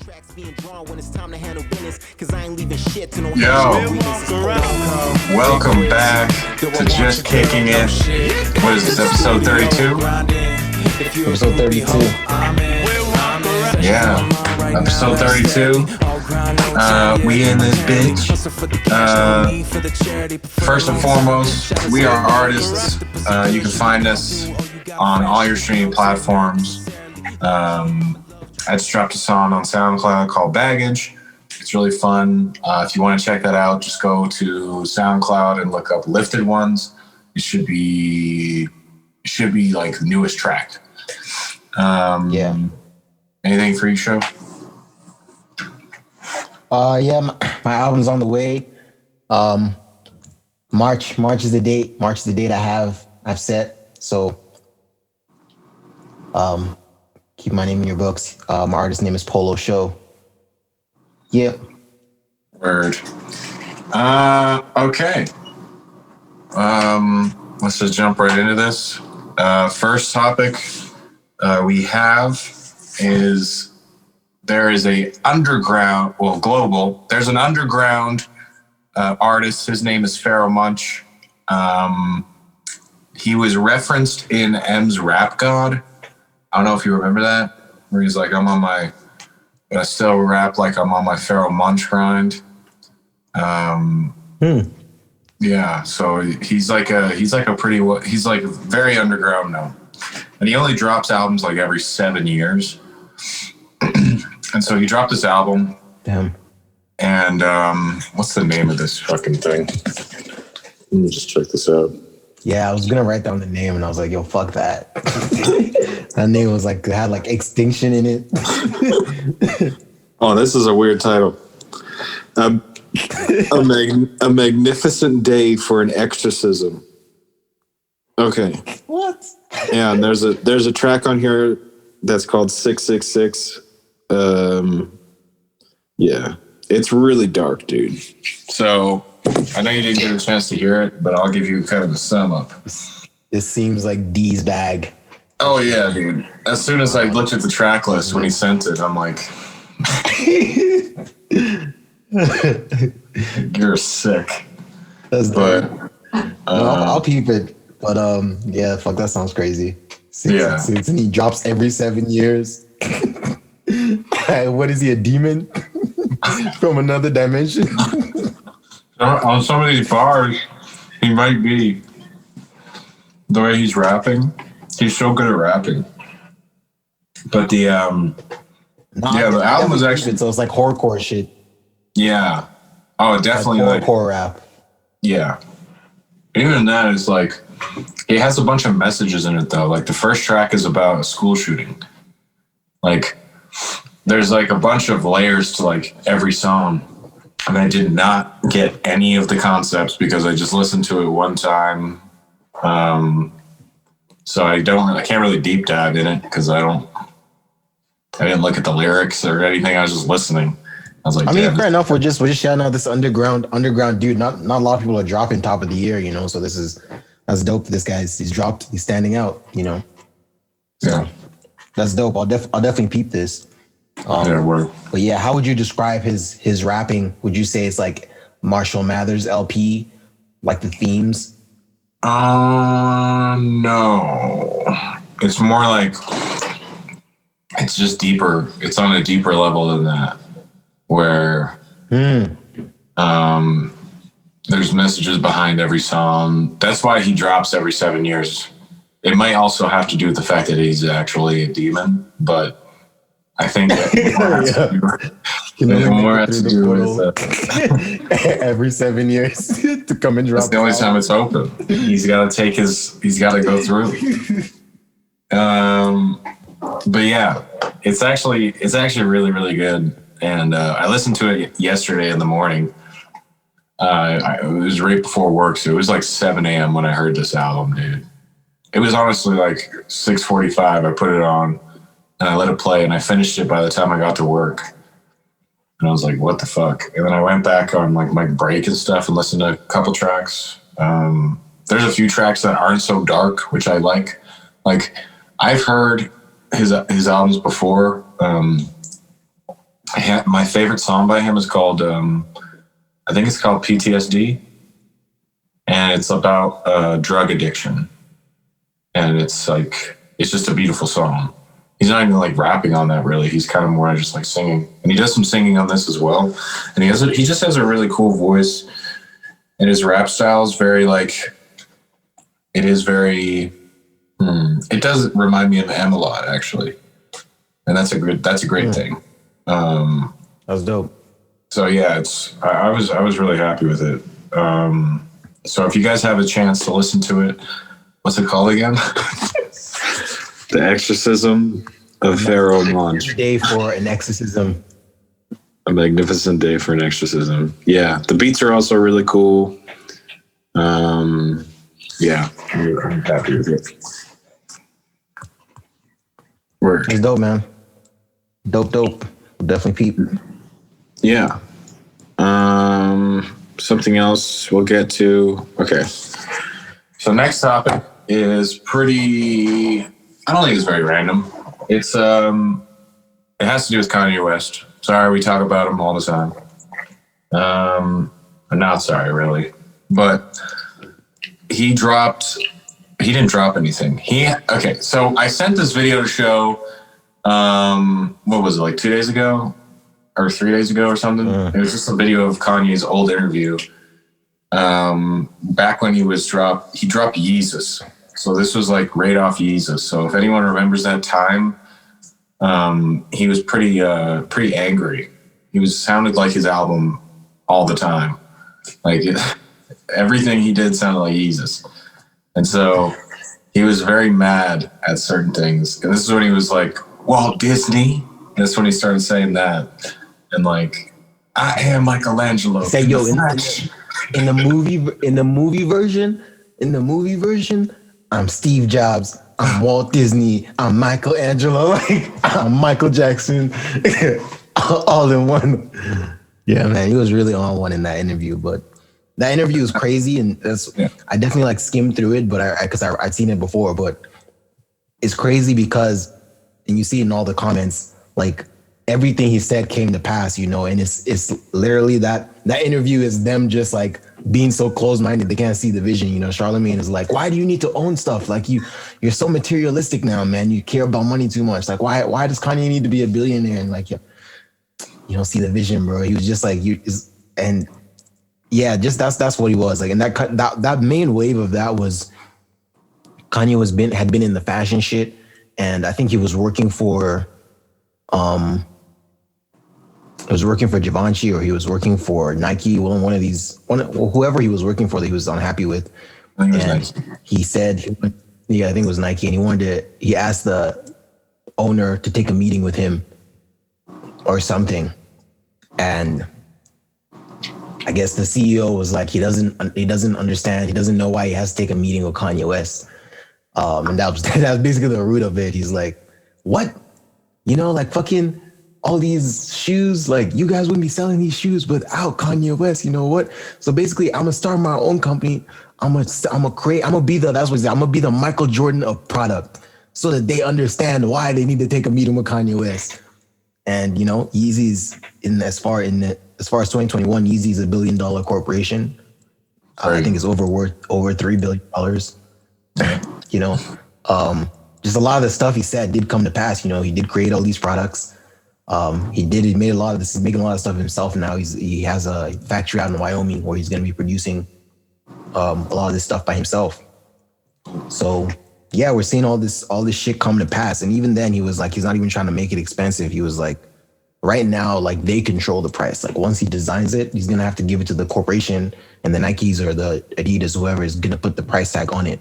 Yo, welcome back to Just Kicking It. What is this, episode 32? Episode 32. Yeah, episode 32. We in this bitch. First and foremost, we are artists. You can find us on all your streaming platforms. I just dropped a song on SoundCloud called Baggage. It's really fun. If you want to check that out, just go to SoundCloud and look up Lifted Ones. It should be like the newest track. Yeah. Anything for you, show? Yeah, my album's on the way. March is the date. March is the date I've set. So keep my name in your books. My artist name is Polo Show. Yep. Word. Okay. Let's just jump right into this. First topic we have is there is a underground, well, global. There's an underground artist. His name is Pharaoh Munch. He was referenced in M's Rap God. I don't know if you remember that, where he's like, I still rap like I'm on my Pharaoh Munch grind. Yeah, so he's like very underground now, and he only drops albums like every 7 years. And so he dropped this album. Damn. And what's the name of this fucking thing? Let me just check this out. Yeah, I was gonna write down the name, and I was like, "Yo, fuck that." That name was like, it had like extinction in it. Oh, this is a weird title. A magnificent day for an exorcism. Okay. What? Yeah, and there's a track on here that's called 666. Yeah, it's really dark, dude. So I know you didn't get a chance to hear it, but I'll give you kind of a sum up. This seems like D's bag. Oh yeah, dude. As soon as I looked at the track list when he sent it, I'm like, you're sick. But I'll keep it. But yeah, fuck, that sounds crazy. Six, and he drops every 7 years. What is he, a demon from another dimension? On some of these bars, he might be. The way he's rapping, he's so good at rapping. But the the album was actually, so it's like horrorcore shit. Yeah. Oh, definitely like horror rap. Yeah. Even that is like, it has a bunch of messages in it though. Like the first track is about a school shooting. Like there's like a bunch of layers to like every song. And I did not get any of the concepts because I just listened to it one time. So I can't really deep dive in it because I didn't look at the lyrics or anything. I was just listening. I was like, I mean, fair enough. We're just shouting out this underground dude. Not a lot of people are dropping top of the year, you know. So that's dope. This guy's he's standing out, you know. So yeah, that's dope. I'll definitely peep this. Yeah, word. But yeah, how would you describe his rapping? Would you say it's like Marshall Mathers LP, like the themes? No. It's more like, it's just deeper. It's on a deeper level than that, where there's messages behind every song. That's why he drops every 7 years. It might also have to do with the fact that he's actually a demon, but I think more has to do with every 7 years to come and drop. That's the only time it's open. He's got to go through. But yeah, it's actually really, really good. And I listened to it yesterday in the morning. It was right before work, so it was like 7 a.m. when I heard this album, dude. It was honestly like 6:45. I put it on and I let it play, and I finished it by the time I got to work. And I was like, what the fuck? And then I went back on like my break and stuff and listened to a couple tracks. There's a few tracks that aren't so dark, which I like. Like, I've heard his albums before. My favorite song by him is called, I think it's called PTSD, and it's about drug addiction. And it's like, it's just a beautiful song. He's not even like rapping on that really. He's kind of more just like singing, and he does some singing on this as well. And he just has a really cool voice, and his rap style is very like, it is very. It does remind me of M a lot actually, and that's a great thing. That's dope. So yeah, I was really happy with it. So if you guys have a chance to listen to it, what's it called again? The Exorcism of Pharaoh Monch. Day for an exorcism. A magnificent day for an exorcism. Yeah, the beats are also really cool. Yeah, I'm happy with it. Work. It's dope, man. Dope. Definitely peep. Yeah. Something else we'll get to. Okay. So next topic is pretty. I don't think it's very random. It's it has to do with Kanye West. Sorry, we talk about him all the time. I'm not sorry, really, but he didn't drop anything. So I sent this video to show. What was it, like 2 days ago or 3 days ago or something? It was just a video of Kanye's old interview. Back when he dropped Yeezus. So this was like right off Yeezus. So if anyone remembers that time, he was pretty angry. He sounded like his album all the time. Like everything he did sounded like Yeezus. And so he was very mad at certain things. And this is when he was like, Walt Disney. That's when he started saying that. And like, I am Michelangelo. Say, yo, in the movie version, I'm Steve Jobs, I'm Walt Disney, I'm Michelangelo, like I'm Michael Jackson, all in one. Yeah, man, he was really on one in that interview. But that interview is crazy, and I definitely like skimmed through it, but because I'd seen it before. But it's crazy because, and you see in all the comments, like everything he said came to pass, and it's literally that interview is them just like being so close-minded they can't see the vision. Charlemagne is like, why do you need to own stuff? Like you're so materialistic now, man. You care about money too much. Like why does Kanye need to be a billionaire? And like you don't see the vision, bro. He was just like and yeah, just that's what he was like. And that main wave of that was Kanye had been in the fashion shit, and I think he was working for Givenchy, or he was working for Nike, whoever he was working for that he was unhappy with. He said, I think it was Nike, and he asked the owner to take a meeting with him or something. And I guess the CEO was like, he doesn't understand, he doesn't know why he has to take a meeting with Kanye West. And that was basically the root of it. He's like, what? Like fucking all these shoes, like you guys wouldn't be selling these shoes without Kanye West. You know what? So basically, I'm gonna start my own company. I'm gonna be the Michael Jordan of product, so that they understand why they need to take a meeting with Kanye West. And Yeezy's as far as 2021, Yeezy's $1 billion corporation. I think it's over $3 billion. Just a lot of the stuff he said did come to pass. He did create all these products. He made a lot of this. He's making a lot of stuff himself now. He has a factory out in Wyoming where he's going to be producing a lot of this stuff by himself. So yeah, we're seeing all this shit come to pass. And even then, he was like, he's not even trying to make it expensive. He was like, right now, like they control the price. Like once he designs it, he's gonna have to give it to the corporation, and the Nikes or the Adidas, whoever is gonna put the price tag on it.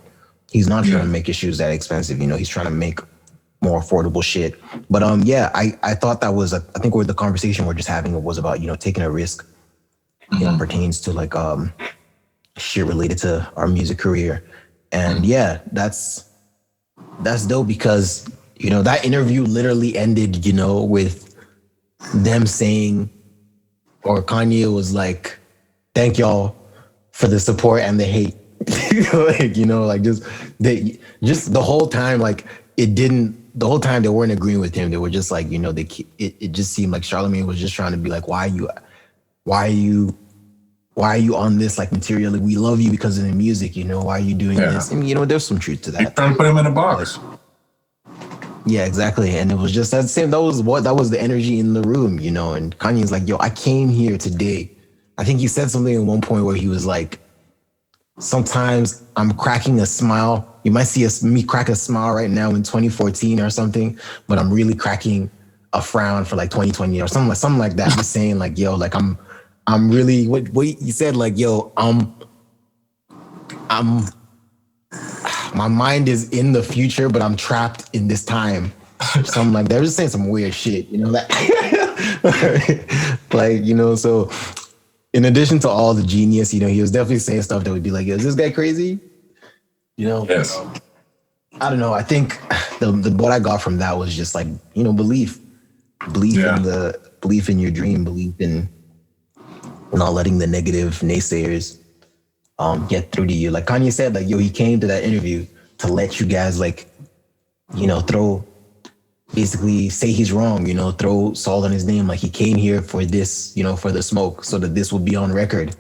He's not trying to make his shoes that expensive. He's trying to make more affordable shit. But I thought that was I think where the conversation we're just having was about taking a risk. Pertains to like shit related to our music career, and yeah, that's dope because that interview literally ended with them saying, or Kanye was like, "Thank y'all for the support and the hate." Just the whole time, like it didn't. The whole time they weren't agreeing with him. They were just like, it just seemed like Charlemagne was just trying to be like, why are you on this like material? Like, we love you because of the music, why are you doing this? And there's some truth to He's that. trying to put him in a box. Yeah, exactly. And it was just that same. That was the energy in the room, And Kanye's like, yo, I came here today. I think he said something at one point where he was like, sometimes I'm cracking a smile. You might see me crack a smile right now in 2014 or something, but I'm really cracking a frown for like 2020 or something like that. Just saying like, yo, like I'm really what he said, like, yo, I'm my mind is in the future, but I'm trapped in this time. Something like that. Just saying some weird shit, like, like, so in addition to all the genius, he was definitely saying stuff that would be like, is this guy crazy? Yes. I don't know. I think the what I got from that was just like, belief in your dream, belief in not letting the negative naysayers get through to you. Like Kanye said, like, yo, he came to that interview to let you guys like, basically say he's wrong, throw salt on his name. Like he came here for this, for the smoke, so that this will be on record.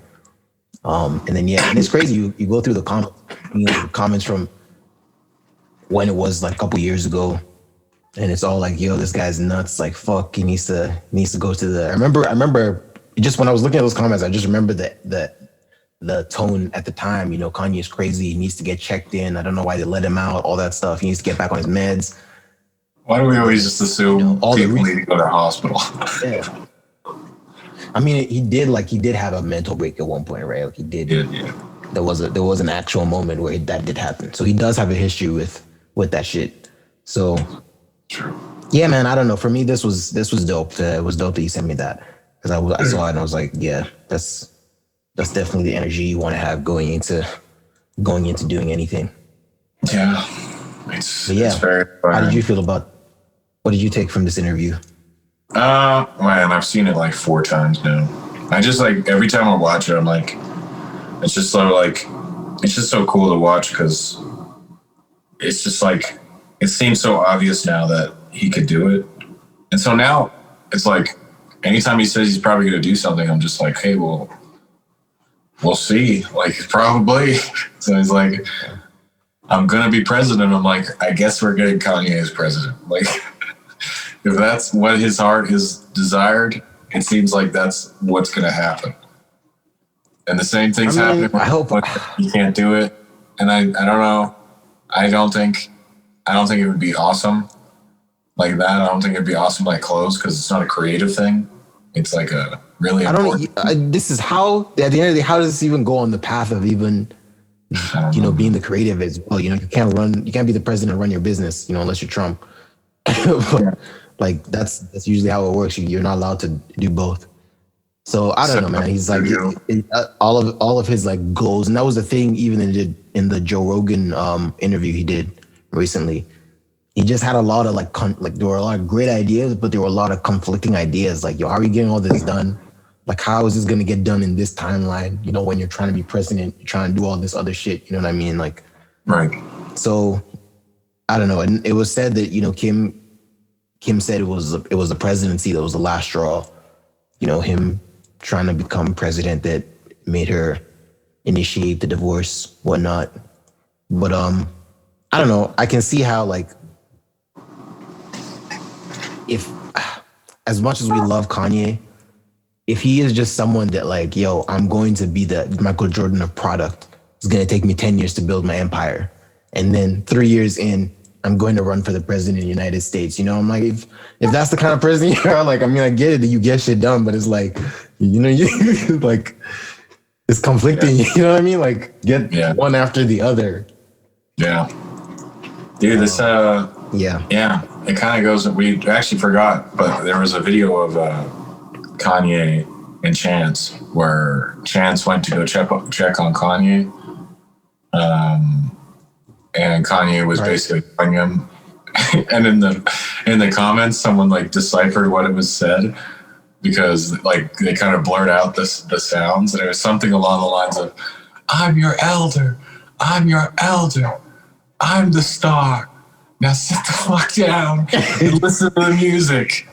And then and it's crazy. You go through the comments from when it was like a couple years ago, and it's all like, yo, this guy's nuts. Like, fuck, he needs to go to the. I remember just when I was looking at those comments, I just remember the tone at the time. Kanye's crazy. He needs to get checked in. I don't know why they let him out. All that stuff. He needs to get back on his meds. Why do we always just assume all people need to go to the hospital? Yeah. I mean, he did have a mental break at one point, right? Like he did. Yeah. There was an actual moment where that did happen. So he does have a history with that shit. So true. Yeah, man. I don't know. For me, this was dope. It was dope that you sent me that because I saw it and I was like, yeah, that's definitely the energy you want to have going into doing anything. Yeah. It's very fun. How did you feel about? What did you take from this interview? Man, I've seen it like 4 times now. I just like every time I watch it, I'm like, it's just so cool to watch because it's just like it seems so obvious now that he could do it, and so now it's like anytime he says he's probably going to do something, I'm just like, hey, well, we'll see. Like probably. So he's like, I'm going to be president. I'm like, I guess we're getting Kanye as president. Like. If that's what his heart has desired, it seems like that's what's going to happen. And the same thing's happening. I hope he can't do it. And I don't know. I don't think it would be awesome like that. I don't think it'd be awesome like clothes because it's not a creative thing. It's like a really important. This is how at the end of the day, how does this even go on the path of even being the creative as well? You can't be the president and run your business, unless you're Trump. Like that's usually how it works. You're not allowed to do both. So I don't know, man. He's like all of his like goals, and that was the thing. Even in the Joe Rogan interview he did recently, he just had a lot of like there were a lot of great ideas, but there were a lot of conflicting ideas. Like, yo, how are we getting all this done? Like, how is this gonna get done in this timeline? When you're trying to be president, you're trying to do all this other shit. You know what I mean? Like, right. So I don't know. And it was said that Kim said it was the presidency that was the last straw, him trying to become president that made her initiate the divorce, whatnot. But I don't know. I can see how like if as much as we love Kanye, if he is just someone that like, yo, I'm going to be the Michael Jordan of product. It's gonna take me 10 years to build my empire, and then 3 years in, I'm going to run for the president of the United States. I'm like, if that's the kind of president you are, like, I mean, I get it that you get shit done, but it's like, you like, it's conflicting. You know what I mean? Like, get one after the other. Yeah. Dude, this, yeah, it kind of goes, we actually forgot, but there was a video of Kanye and Chance where Chance went to go check on Kanye. And Kanye was basically telling him, and in the comments, someone like deciphered what it was said because like they kind of blurred out the sounds, and it was something along the lines of, "I'm your elder, I'm your elder, I'm the star, now sit the fuck down and listen to the music.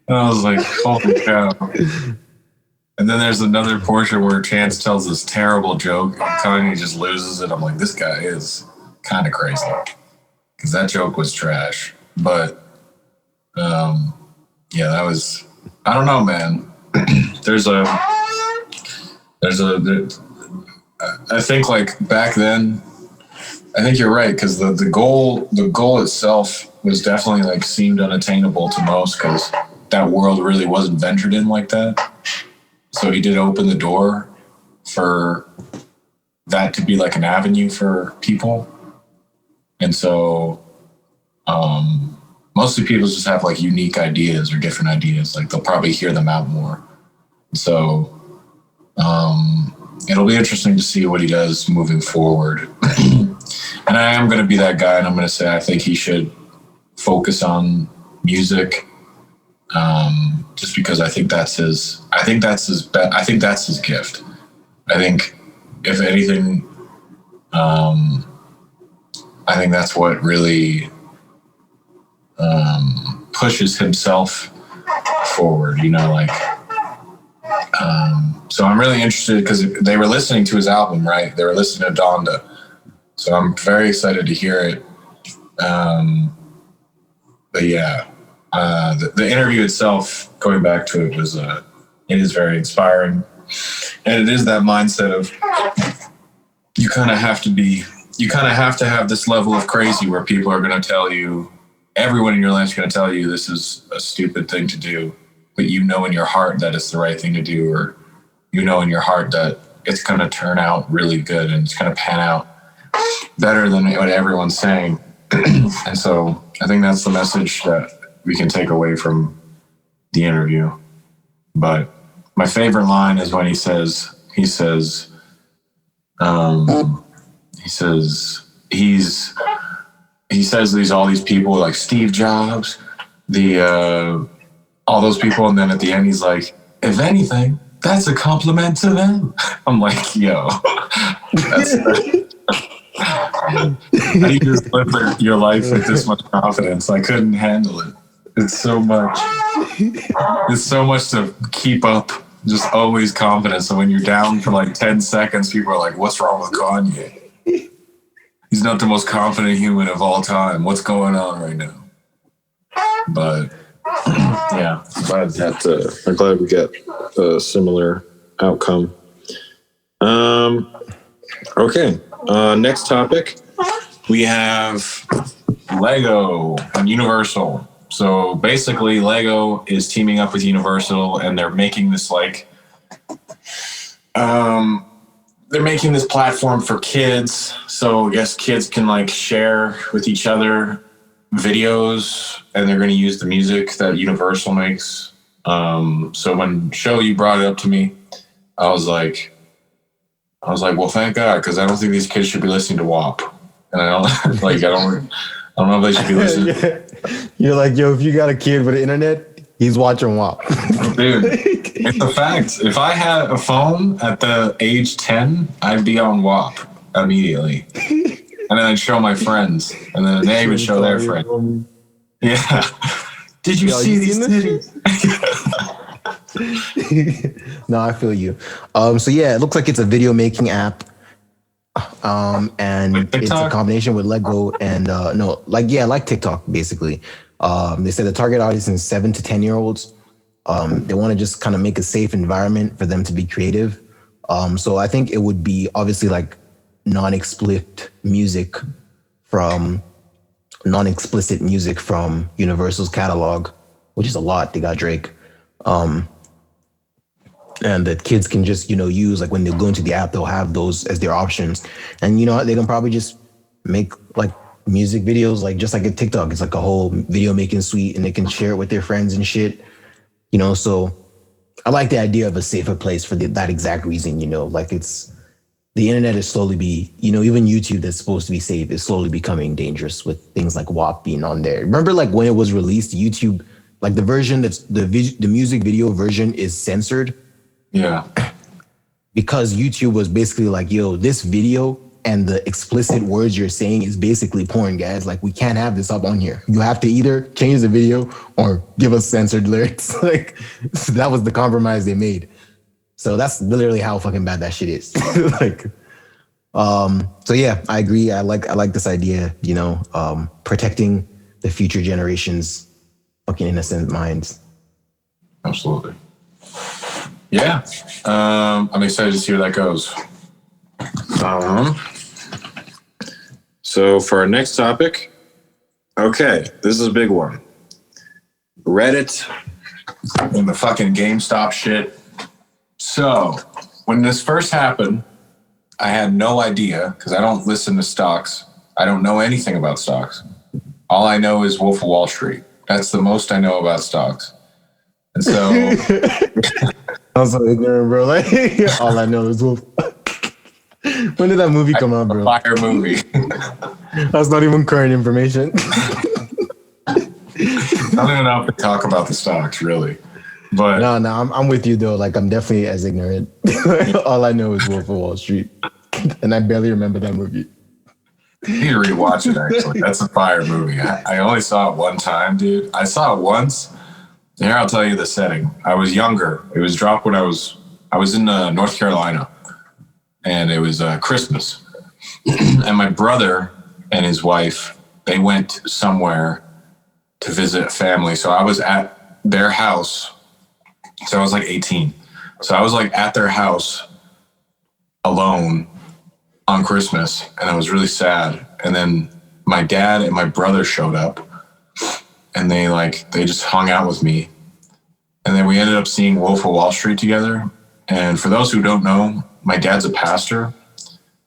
And I was like, holy cow. And then there's another portion where Chance tells this terrible joke and Kanye just loses it. I'm like, this guy is kind of crazy. Because that joke was trash. But, yeah, that was, I don't know, man. I think like back then, I think you're right. Because the goal itself was definitely like seemed unattainable to most because that world really wasn't ventured in like that. So he did open the door for that to be like an avenue for people. And so mostly people just have like unique ideas or different ideas. Like they'll probably hear them out more. So it'll be interesting to see what he does moving forward. And I am going to be that guy and I'm going to say I think he should focus on music. Just because I think that's his gift. I think if anything, I think that's what really pushes himself forward, you know, like, so I'm really interested because they were listening to his album, right? They were listening to Donda. So I'm very excited to hear it. But yeah, the interview itself, going back to it, was it is very inspiring, and it is that mindset of you kind of have to have this level of crazy where people are going to tell you, everyone in your life is going to tell you this is a stupid thing to do, but you know in your heart that it's the right thing to do, or you know in your heart that it's going to turn out really good and it's going to pan out better than what everyone's saying. And so I think that's the message that we can take away from the interview. But my favorite line is when he says all these people like Steve Jobs, all those people, and then at the end he's like, if anything, that's a compliment to them. I'm like, yo, that's how do you just live your life with this much confidence? I couldn't handle it. It's so much. It's so much to keep up. Just always confident. So when you're down for like 10 seconds, people are like, what's wrong with Kanye? He's not the most confident human of all time. What's going on right now? But yeah, I'm glad we got a similar outcome. Okay. Next topic. we have Lego and Universal. So basically, Lego is teaming up with Universal, and they're making this like, they're making this platform for kids. So I guess kids can like share with each other videos, and they're going to use the music that Universal makes. So when you brought it up to me, I was like, well, thank God, because I don't think these kids should be listening to WAP, and I don't I don't know if they should be listening. Yeah. You're like, yo, if you got a kid with the internet, he's watching WAP. Dude, it's a fact. If I had a phone at the age 10, I'd be on WAP immediately. And then I'd show my friends. And then they would show their friends. Yeah. Did you see these titties? No, I feel you. So yeah, it looks like it's a video making app. And it's a combination with Lego and like TikTok basically. They said the target audience is 7 to 10 year olds. They want to just kind of make a safe environment for them to be creative. So I think it would be obviously like non-explicit music from Universal's catalog, which is a lot. They got Drake. And that kids can just, use, like when they go into the app, they'll have those as their options. And, they can probably just make like music videos, like just like a TikTok. It's like a whole video making suite, and they can share it with their friends and shit, So I like the idea of a safer place for that exact reason, like it's, the internet is slowly even YouTube that's supposed to be safe is slowly becoming dangerous with things like WAP being on there. Remember like when it was released, YouTube, like the version that's the music video version is censored. Yeah. Because YouTube was basically like, yo, this video and the explicit words you're saying is basically porn, guys. Like, we can't have this up on here. You have to either change the video or give us censored lyrics. Like, that was the compromise they made. So that's literally how fucking bad that shit is. Like, so yeah, I agree. I like this idea, protecting the future generations' fucking innocent minds. Absolutely. Yeah. I'm excited to see where that goes. So for our next topic, okay, this is a big one. Reddit And the fucking GameStop shit. So when this first happened, I had no idea because I don't listen to stocks. I don't know anything about stocks. All I know is Wolf of Wall Street. That's the most I know about stocks. And so I'm so ignorant, bro. Like, all I know is Wolf. When did that movie come out, bro? fire movie. That's not even current information. I don't even know if to talk about the stocks really. But No, I'm with you though. Like, I'm definitely as ignorant. All I know is Wolf of Wall Street, and I barely remember that movie. you need to rewatch it actually. That's a fire movie. I only saw it one time, dude. I saw it once. Here, I'll tell you the setting. I was younger. It was dropped when I was in North Carolina, and it was Christmas. And my brother and his wife, they went somewhere to visit family. So I was at their house. So I was like 18. So I was like at their house alone on Christmas, and I was really sad. And then my dad and my brother showed up, and they just hung out with me. And then we ended up seeing Wolf of Wall Street together. And for those who don't know, my dad's a pastor.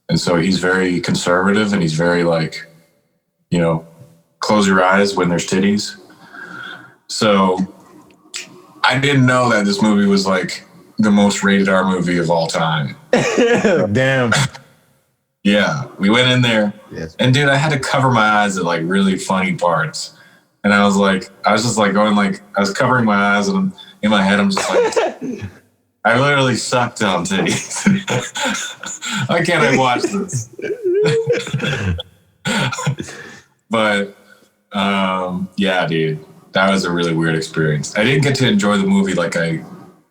And so he's very conservative, and he's very close your eyes when there's titties. So I didn't know that this movie was like the most rated R movie of all time. Damn. Yeah, we went in there, Yes. and dude, I had to cover my eyes at like really funny parts. And I was covering my eyes, and in my head, I'm just like, I literally sucked on titties. Why can't I watch this? But yeah, dude, that was a really weird experience. I didn't get to enjoy the movie like I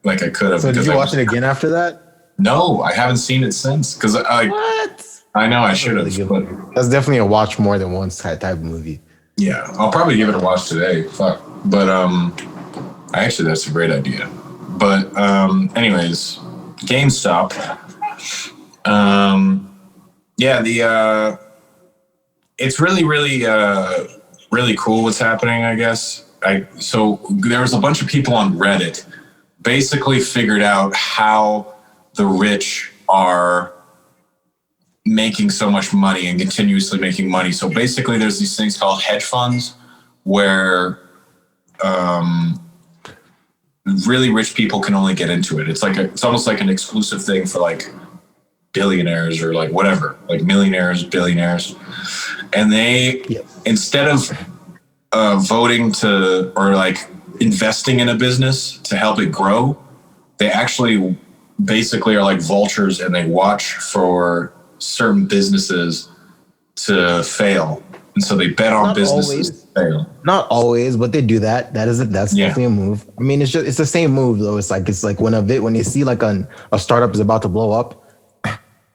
could have. So did you watch it again after that? No, I haven't seen it since. Because What? I know I should have. But That's definitely a watch more than once type of movie. yeah, I'll probably give it a watch today. Fuck. But actually, that's a great idea. But anyways, GameStop. Yeah, it's really, really, really cool what's happening, I guess. So there was a bunch of people on Reddit basically figured out how the rich are making so much money and continuously making money. So basically there's these things called hedge funds where really rich people can only get into it. It's almost like an exclusive thing for like billionaires or like whatever, like millionaires, billionaires. And they, instead of voting to or like investing in a business to help it grow, they actually basically are like vultures, and they watch for certain businesses to fail. And so they bet on businesses to fail. Not always, but they do that. That's definitely a move. I mean, it's the same move though. It's like when they see like a startup is about to blow up,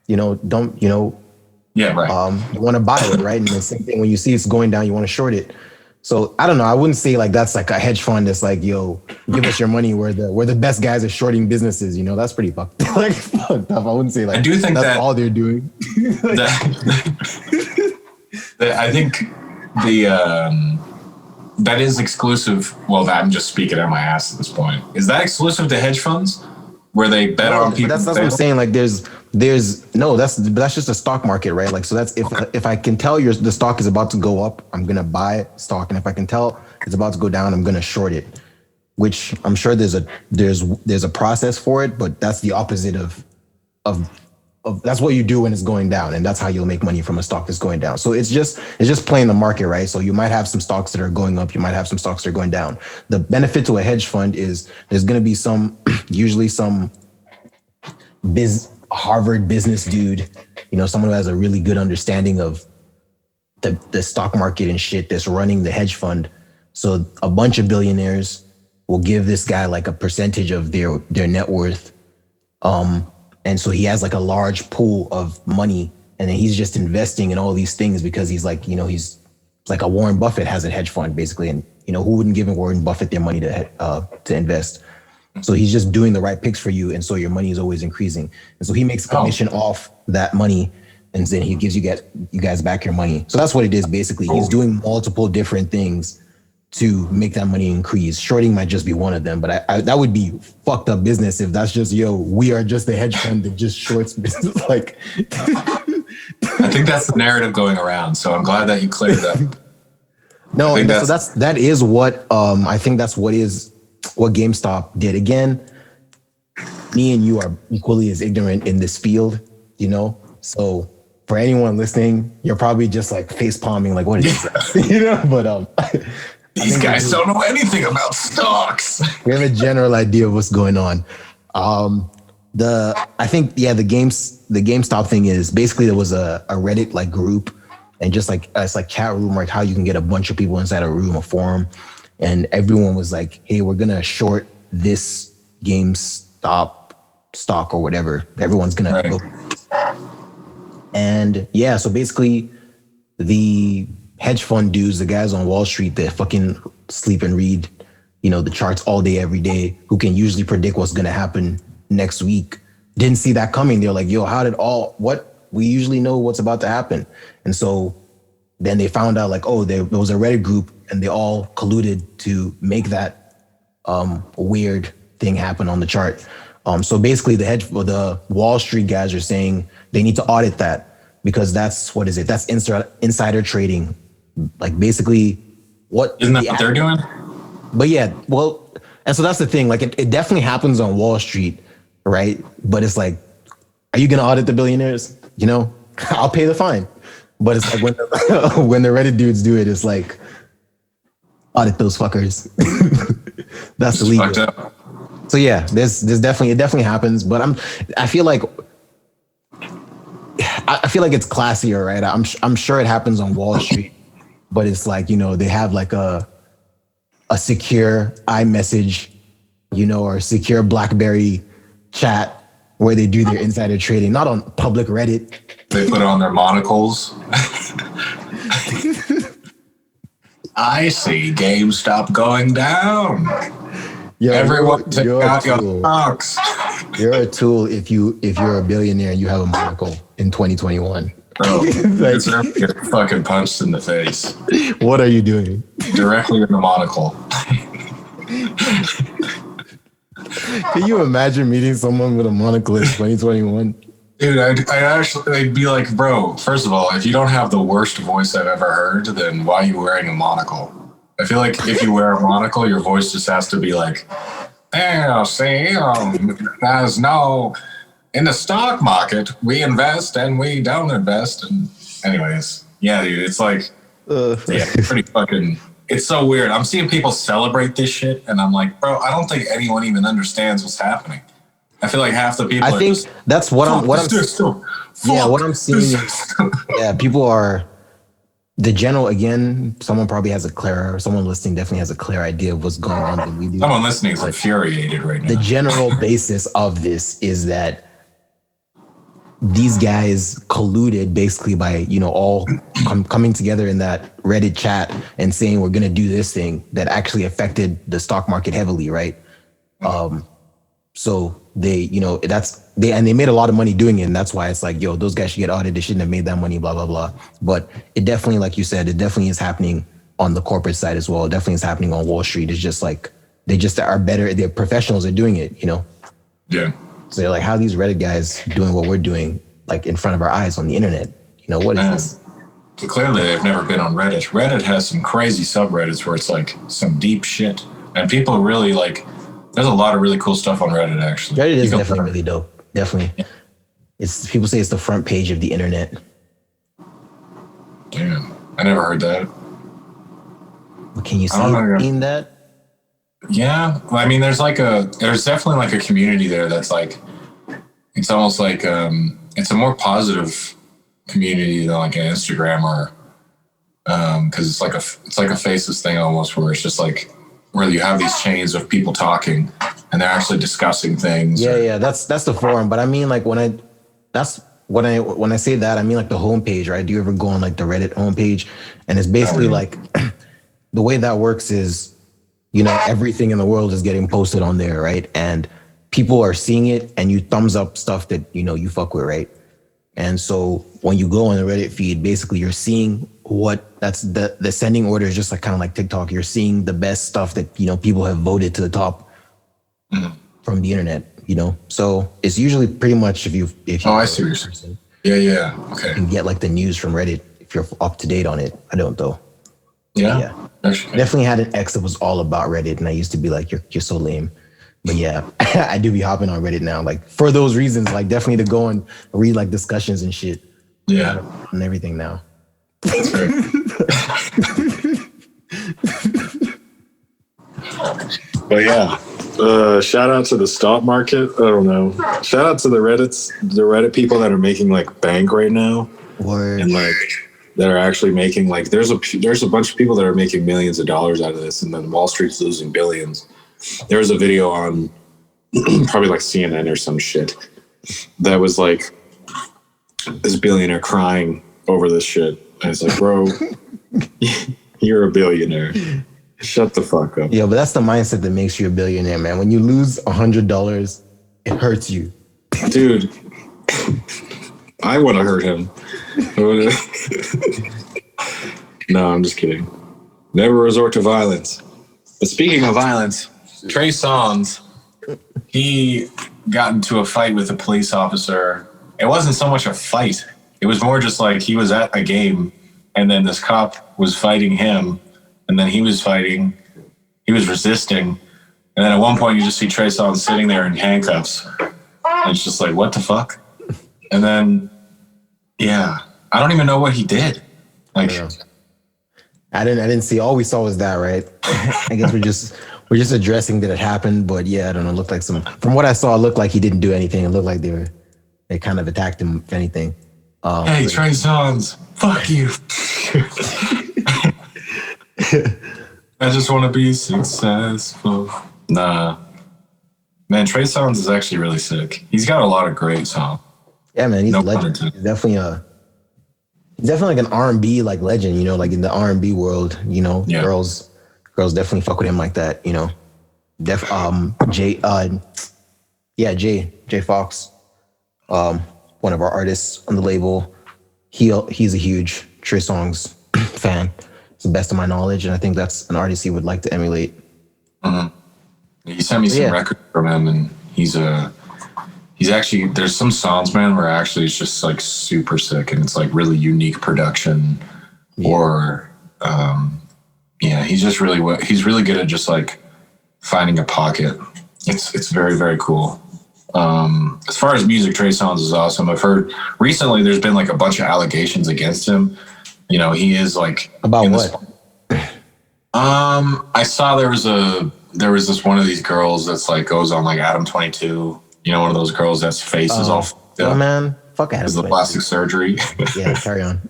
don't. Yeah, right. You want to buy it, right? And the same thing when you see it's going down, you want to short it. So I don't know. I wouldn't say like that's like a hedge fund that's like, yo, give us your money where the best guys are shorting businesses. That's pretty fucked up. I wouldn't say like I do think that's all they're doing. I think that is exclusive. Well, I'm just speaking out my ass at this point. Is that exclusive to hedge funds where they bet on people? That's what I'm saying. Like that's just a stock market, right? Like, so that's if I can tell the stock is about to go up, I'm gonna buy stock, and if I can tell it's about to go down, I'm gonna short it. Which I'm sure there's a process for it, but that's the opposite of that's what you do when it's going down, and that's how you'll make money from a stock that's going down. So it's just playing the market, right? So you might have some stocks that are going up, you might have some stocks that are going down. The benefit to a hedge fund is there's going to be usually some Harvard business dude, someone who has a really good understanding of the stock market and shit that's running the hedge fund. So a bunch of billionaires will give this guy like a percentage of their net worth. And so he has like a large pool of money, and then he's just investing in all these things because he's like, he's like a Warren Buffett has a hedge fund basically. And, who wouldn't give Warren Buffett their money to invest? So he's just doing the right picks for you. And so your money is always increasing. And so he makes a commission off that money, and then he gives you guys back your money. So that's what it is basically. He's doing multiple different things to make that money increase. Shorting might just be one of them, but that would be fucked up business if that's just, we are just a hedge fund that just shorts business. Like, I think that's the narrative going around. So I'm glad that you cleared that. No, that is what I think that's what GameStop did. Again, me and you are equally as ignorant in this field, So for anyone listening, you're probably just like face palming, like, what is that? But these guys don't know anything about stocks. We have a general idea of what's going on. The GameStop thing is basically there was a Reddit like group, and just like it's like chat room, like how you can get a bunch of people inside a room, a forum, and everyone was like, hey, we're gonna short this GameStop stock or whatever. Everyone's gonna go. And yeah, so basically the hedge fund dudes, the guys on Wall Street that fucking sleep and read, the charts all day, every day, who can usually predict what's gonna happen next week, didn't see that coming. They're like, we usually know what's about to happen. And so then they found out like, there was a Reddit group and they all colluded to make that weird thing happen on the chart. So basically the Wall Street guys are saying they need to audit that because that's insider trading. Like basically isn't that what they're doing? But yeah, well, and so that's the thing. Like it definitely happens on Wall Street, right? But it's like, are you gonna audit the billionaires? I'll pay the fine. But it's like when the Reddit dudes do it, it's like, audit those fuckers. That's illegal. So yeah, there's definitely, it definitely happens. But I feel like it's classier, right? I'm sure it happens on Wall Street, but it's like, they have like a secure iMessage, or secure BlackBerry chat where they do their insider trading, not on public Reddit. They put it on their monocles. I see GameStop going down. Everyone take out your stocks. You're a tool if you're a billionaire and you have a monocle in 2021. Bro, you deserve to get fucking punched in the face. What are you doing? Directly in the monocle. Can you imagine meeting someone with a monocle in 2021? Dude, I'd be like, bro, first of all, if you don't have the worst voice I've ever heard, then why are you wearing a monocle? I feel like if you wear a monocle, your voice just has to be like, there's no, in the stock market, we invest and we don't invest. And anyways, yeah, dude, it's like, pretty fucking, it's so weird. I'm seeing people celebrate this shit, and I'm like, bro, I don't think anyone even understands what's happening. I feel like half the people. I think that's what I'm seeing is, people are the general. Again, someone probably has someone listening definitely has a clear idea of what's going on than we do. Someone listening is infuriated right now. The general basis of this is that these guys colluded basically by, all coming together in that Reddit chat and saying, we're going to do this thing that actually affected the stock market heavily. Right. So they made a lot of money doing it. And that's why it's like, those guys should get audited. They shouldn't have made that money, blah, blah, blah. But it definitely, like you said, it definitely is happening on the corporate side as well. It definitely is happening on Wall Street. It's just like, they just are better. They're professionals are doing it, Yeah. So they're like, how are these Reddit guys doing what we're doing, like in front of our eyes on the internet? What is this? So clearly they've never been on Reddit. Reddit has some crazy subreddits where it's like some deep shit. And people really like, there's a lot of really cool stuff on Reddit actually. Reddit is definitely really dope. Definitely. Yeah. It's people say it's the front page of the internet. Damn. I never heard that. But can you see that? Yeah. Well, I mean, there's definitely like a community there that's like, it's almost like, it's a more positive community than like an Instagram or because it's like a faceless thing almost, where it's just like where you have these chains of people talking and they're actually discussing things. Yeah, that's the forum. But I mean, like when I say that, I mean like the homepage, right? Do you ever go on like the Reddit homepage? And it's basically like the way that works is, you know, everything in the world is getting posted on there, right? And people are seeing it, and you thumbs up stuff that you know you fuck with, right? And so when you go on the Reddit feed, basically you're seeing what that's the sending order is just like kind of like TikTok. You're seeing the best stuff that you know people have voted to the top from the internet. You know, so it's usually pretty much if you I see what you're saying. Yeah. Okay. You can get like the news from Reddit if you're up to date on it. I don't though. Yeah. Definitely had an ex that was all about Reddit, and I used to be like, you're so lame. But yeah, I do be hopping on Reddit now, like for those reasons, like definitely to go and read like discussions and shit. Yeah. And everything now. That's right. But yeah, shout out to the stock market. I don't know. Shout out to the Reddit people that are making like bank right now. Word. And like that are actually making like there's a bunch of people that are making millions of dollars out of this, and then Wall Street's losing billions. There was a video on probably like CNN or some shit that was like this billionaire crying over this shit. And it's like, bro, you're a billionaire. Shut the fuck up. Yeah, but that's the mindset that makes you a billionaire, man. When you lose $100, it hurts you. Dude, I want to hurt him. No, I'm just kidding. Never resort to violence. But speaking of violence, Trey Songz, he got into a fight with a police officer. It wasn't so much a fight. It was more just like he was at a game, and then this cop was fighting him, and then he was fighting. He was resisting. And then at one point, you just see Trey Songz sitting there in handcuffs. And it's just like, what the fuck? And then, yeah, I don't even know what he did. Like, I didn't see. All we saw was that, right? I guess we're just addressing that it happened, but yeah, I don't know. It looked like from what I saw, it looked like he didn't do anything. It looked like they kind of attacked him, if anything. Hey, Trey Songz, fuck you. I just want to be successful. Nah, man, Trey Songz is actually really sick. He's got a lot of great songs. Yeah, man, he's a legend. He's definitely like an R&B like legend, you know, like in the R&B world, you know, girls definitely fuck with him like that, you know. Jay Fox, one of our artists on the label. He's a huge Trey Songz fan. It's the best of my knowledge, and I think that's an artist he would like to emulate. Mm-hmm. He sent me some records from him, and he's actually, there's some songs, man, where actually it's just like super sick, and it's like really unique production, or he's just he's really good at just like finding a pocket. It's very, very cool. As far as music, Trey Songz is awesome. I've heard recently there's been like a bunch of allegations against him. You know, he is like about what? I saw there was this one of these girls that's like goes on like Adam 22. You know, one of those girls that's face is all fucked up. Oh man, fuck Adam. Is the plastic surgery? Yeah, carry on.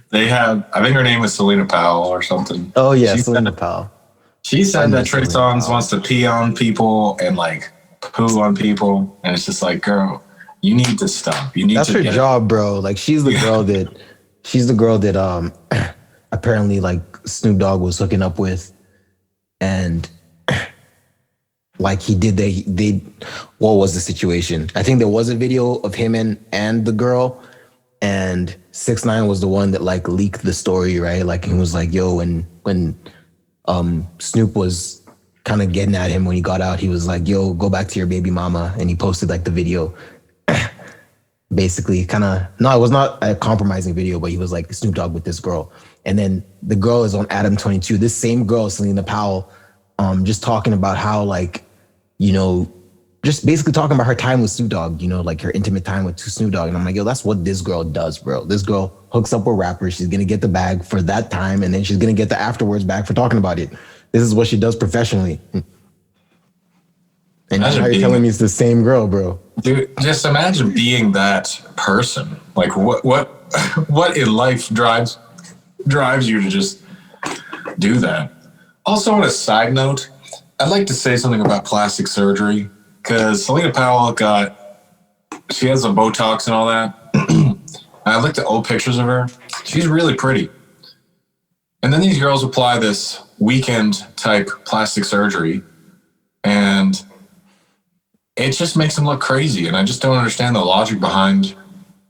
They have, I think her name was Selena Powell or something. Oh yeah, Selena Powell. She said that Trey Songz wants to pee on people and like poo on people, and it's just like, girl, you need to stop. You need That's to. That's her job, bro. Like she's the girl that apparently like Snoop Dogg was hooking up with, and like what was the situation? I think there was a video of him and the girl, and 6ix9ine was the one that like leaked the story, right? Like he was like, yo, when Snoop was kind of getting at him when he got out, he was like, yo, go back to your baby mama, and he posted like the video. Basically, it was not a compromising video, but he was like Snoop Dogg with this girl, and then the girl is on Adam 22. This same girl, Selena Powell, just talking about how like, you know, just basically talking about her time with Snoop Dogg, you know, like her intimate time with Snoop Dogg. And I'm like, yo, that's what this girl does, bro. This girl hooks up with rappers. She's gonna get the bag for that time, and then she's gonna get the afterwards bag for talking about it. This is what she does professionally. And now you're telling me it's the same girl, bro. Dude, just imagine being that person. Like what in life drives you to just do that? Also, on a side note, I'd like to say something about plastic surgery because Selena Powell she has some Botox and all that. I looked at old pictures of her. She's really pretty. And then these girls apply this weekend type plastic surgery and it just makes them look crazy. And I just don't understand the logic behind.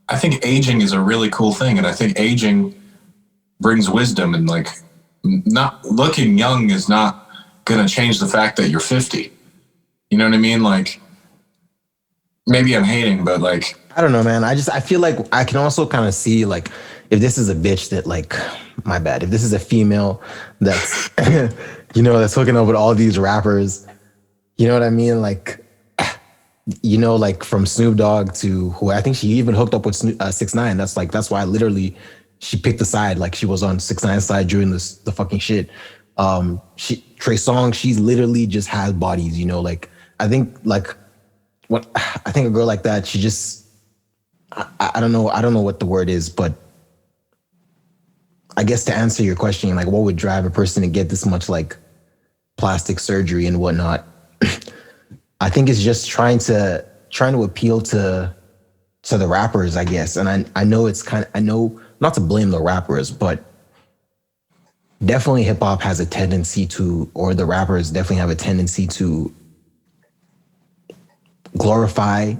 I think aging is a really cool thing. And I think aging brings wisdom, and like not looking young is not going to change the fact that you're 50. You know what I mean? Like maybe I'm hating, but like, I don't know, man. I feel like I can also kind of see like if this is a bitch that like, my bad. If this is a female that's, that's hooking up with all these rappers, you know what I mean? Like, like from Snoop Dogg to who I think she even hooked up with 6ix9ine. That's why literally she picked the side. Like she was on 6ix9ine's side during the fucking shit. Trey Songz, she's literally just has bodies, like I think a girl like that, she just, I don't know what the word is, but I guess to answer your question, like what would drive a person to get this much like plastic surgery and whatnot? I think it's just trying to appeal to the rappers, I guess. And I know not to blame the rappers, but definitely hip hop has a tendency to, or the rappers definitely have a tendency to glorify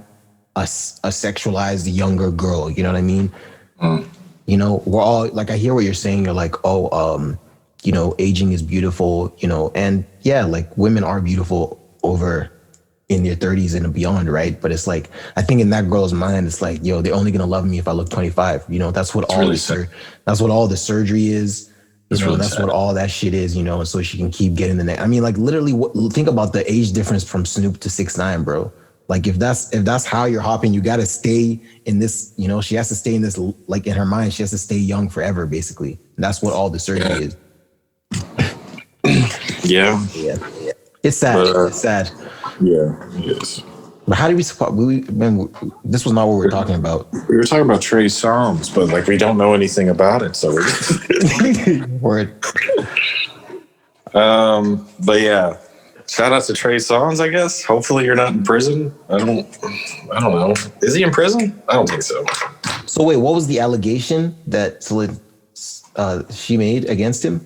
a sexualized younger girl. You know what I mean? We're all like, I hear what you're saying. You're like, aging is beautiful, and yeah, like women are beautiful over in their 30s and beyond, right? But it's like, I think in that girl's mind, it's like, they're only gonna love me if I look 25. That's what that's what all the surgery is. That's what all that shit is, and so she can keep getting the neck. I mean, like literally, think about the age difference from Snoop to 6ix9ine, bro. Like if that's how you're hopping, you got to stay in this. She has to stay in this. Like in her mind, she has to stay young forever, basically. And that's what all the surgery is. Yeah. It's sad. It's sad. Yeah, it is. But how do we support? This was not what we were talking about. We were talking about Trey Songz, but like we don't know anything about it, so we're word. But yeah, shout out to Trey Songz, I guess. Hopefully you're not in prison. I don't know. Is he in prison? I don't think so. So wait, what was the allegation that she made against him?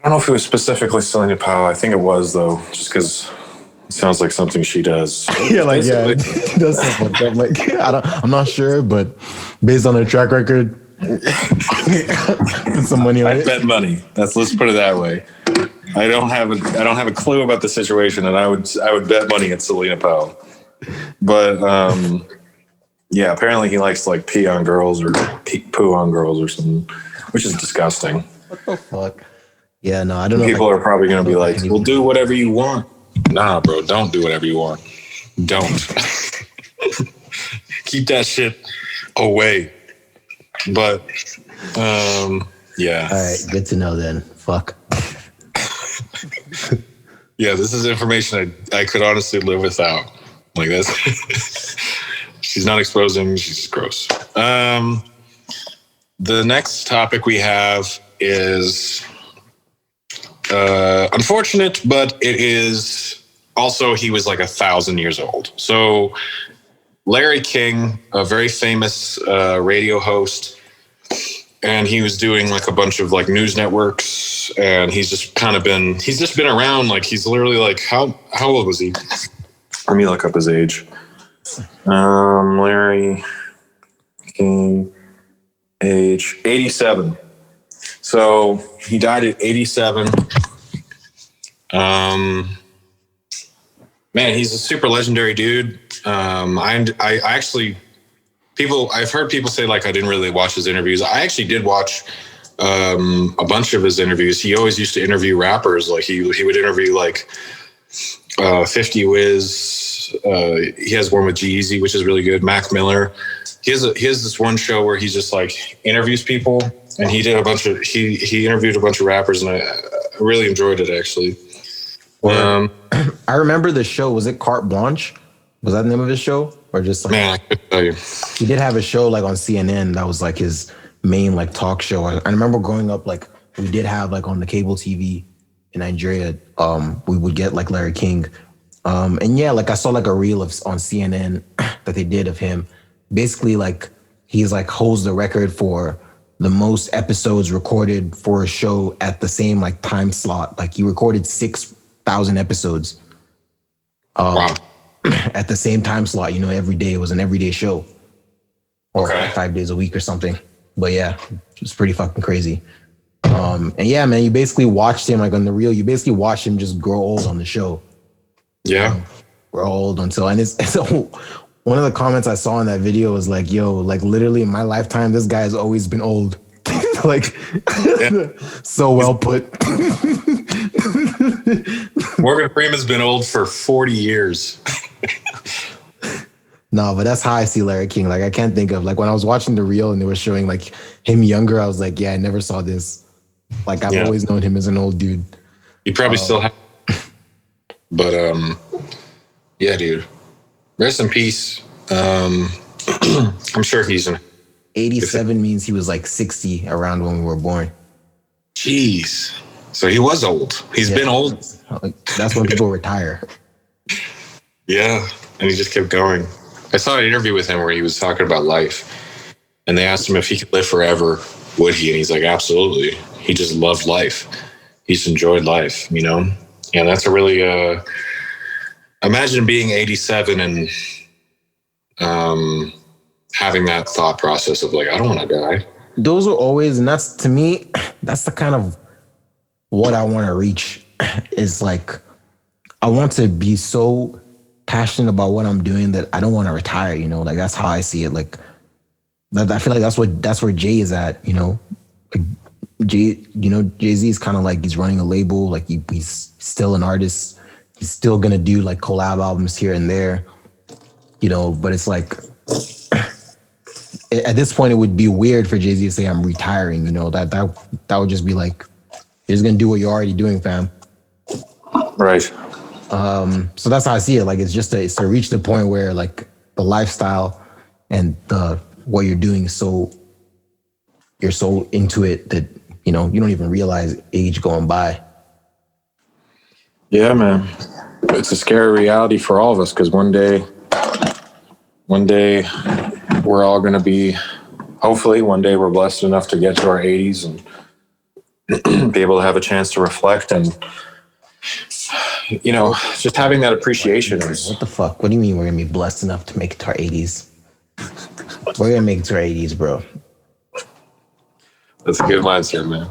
I don't know if it was specifically Selena Powell. I think it was though, just because it sounds like something she does. It does sound like that. Like I'm not sure, but based on her track record, put some money on it. I bet money. Let's put it that way. I don't have a clue about the situation, and I would bet money at Selena Powell. But yeah, apparently he likes to like pee on girls or poo on girls or something, which is disgusting. What the fuck? Yeah, no, I don't know. People are probably going to be like, "Well, do whatever you want." Nah, bro, don't do whatever you want. Don't. Keep that shit away. But yeah. All right, good to know then. Fuck. Yeah, this is information I could honestly live without. Like that's she's not exposing, she's just gross. The next topic we have is unfortunate, but it is also, he was like 1,000 years old. So Larry King, a very famous radio host, and he was doing like a bunch of like news networks, and he's just been around. Like he's literally like, how old was he? Let me look up his age. Larry King, age 87. So he died at 87. Man, he's a super legendary dude. I actually, I've heard people say like I didn't really watch his interviews. I actually did watch a bunch of his interviews. He always used to interview rappers. Like he would interview like 50 Wiz. He has one with G-Eazy, which is really good. Mac Miller. He has this one show where he just like interviews people, and he did he interviewed a bunch of rappers, and I really enjoyed it actually. I remember the show. Was it Carte Blanche? Was that the name of his show? or just like Man, I could tell you. he did have a show like on CNN that was like his main like talk show. I remember growing up, like we did have like on the cable TV in Nigeria, we would get like Larry King. And yeah, like I saw like a reel of on CNN that they did of him. Basically, like he's like holds the record for the most episodes recorded for a show at the same like time slot. Like he recorded 6,000 episodes Wow. at the same time slot. You know, every day it was an everyday show, or Okay. 5 days a week or something. But yeah, it was pretty fucking crazy. And yeah, man, you basically watched him like on the reel. You basically watched him just grow old on the show. Yeah. Grow old until, and it's so one of the comments I saw in that video was like, yo, like literally in my lifetime, this guy has always been old. Like, so well put. Morgan Freeman's been old for 40 years. No, but that's how I see Larry King. Like, I can't think of, like, when I was watching the reel and they were showing like him younger, I was like, yeah, I never saw this. Like, I've always known him as an old dude. You probably still have, but yeah, dude. Rest in peace. I'm sure he's in. 87 means he was like 60 around when we were born. Jeez. So he was old. He's been old. Like, that's when people retire. Yeah, and he just kept going. I saw an interview with him where he was talking about life, and they asked him if he could live forever, would he? And he's like, absolutely. He just loved life. He just enjoyed life, you know? And that's a really, imagine being 87 and having that thought process of like, I don't want to die. Those are always, and that's, to me, that's the kind of what I want to reach, is like, I want to be so passionate about what I'm doing that I don't want to retire, you know? Like, that's how I see it. Like, I feel like that's where Jay is at, you know? Like, Jay-Z is kind of like, he's running a label, like he's still an artist. He's still gonna do like collab albums here and there, you know, but it's like, at this point, it would be weird for Jay-Z to say I'm retiring, you know, that would just be like, you're just gonna do what you're already doing, fam. Right. So that's how I see it. Like, it's to reach the point where like the lifestyle and what you're doing is you're so into it that, you know, you don't even realize age going by. Yeah, man. It's a scary reality for all of us, because one day we're all going to be, hopefully one day we're blessed enough to get to our 80s and be able to have a chance to reflect, and, you know, just having that appreciation is, What the fuck? What do you mean we're gonna be blessed enough to make it to our 80s? We're gonna make it to our 80s, bro. that's a good mindset, man.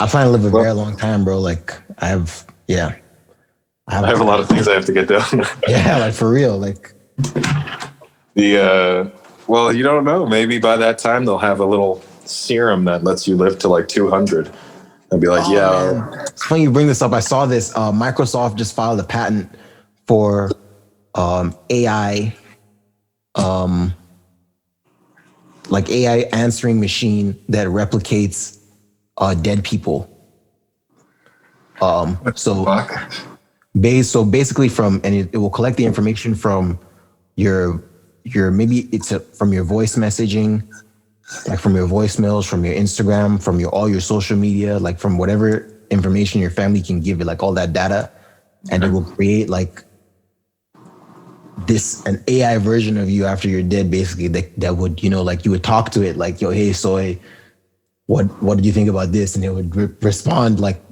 I plan to live a very long time, bro. Like, I have I have a lot of things I have to get done. yeah, like for real. Like, Well, you don't know. Maybe by that time they'll have a little serum that lets you live to like 200. They'll be like, man. It's funny you bring this up. I saw this. Microsoft just filed a patent for AI, like AI answering machine that replicates dead people. So basically it will collect the information from your maybe from your voice messaging, like from your voicemails, from your Instagram, from all your social media, like from whatever information your family can give you, like all that data, and it will create like an AI version of you after you're dead, basically, that would, you know, like you would talk to it like, yo, hey, Soy, what did you think about this? And it would respond like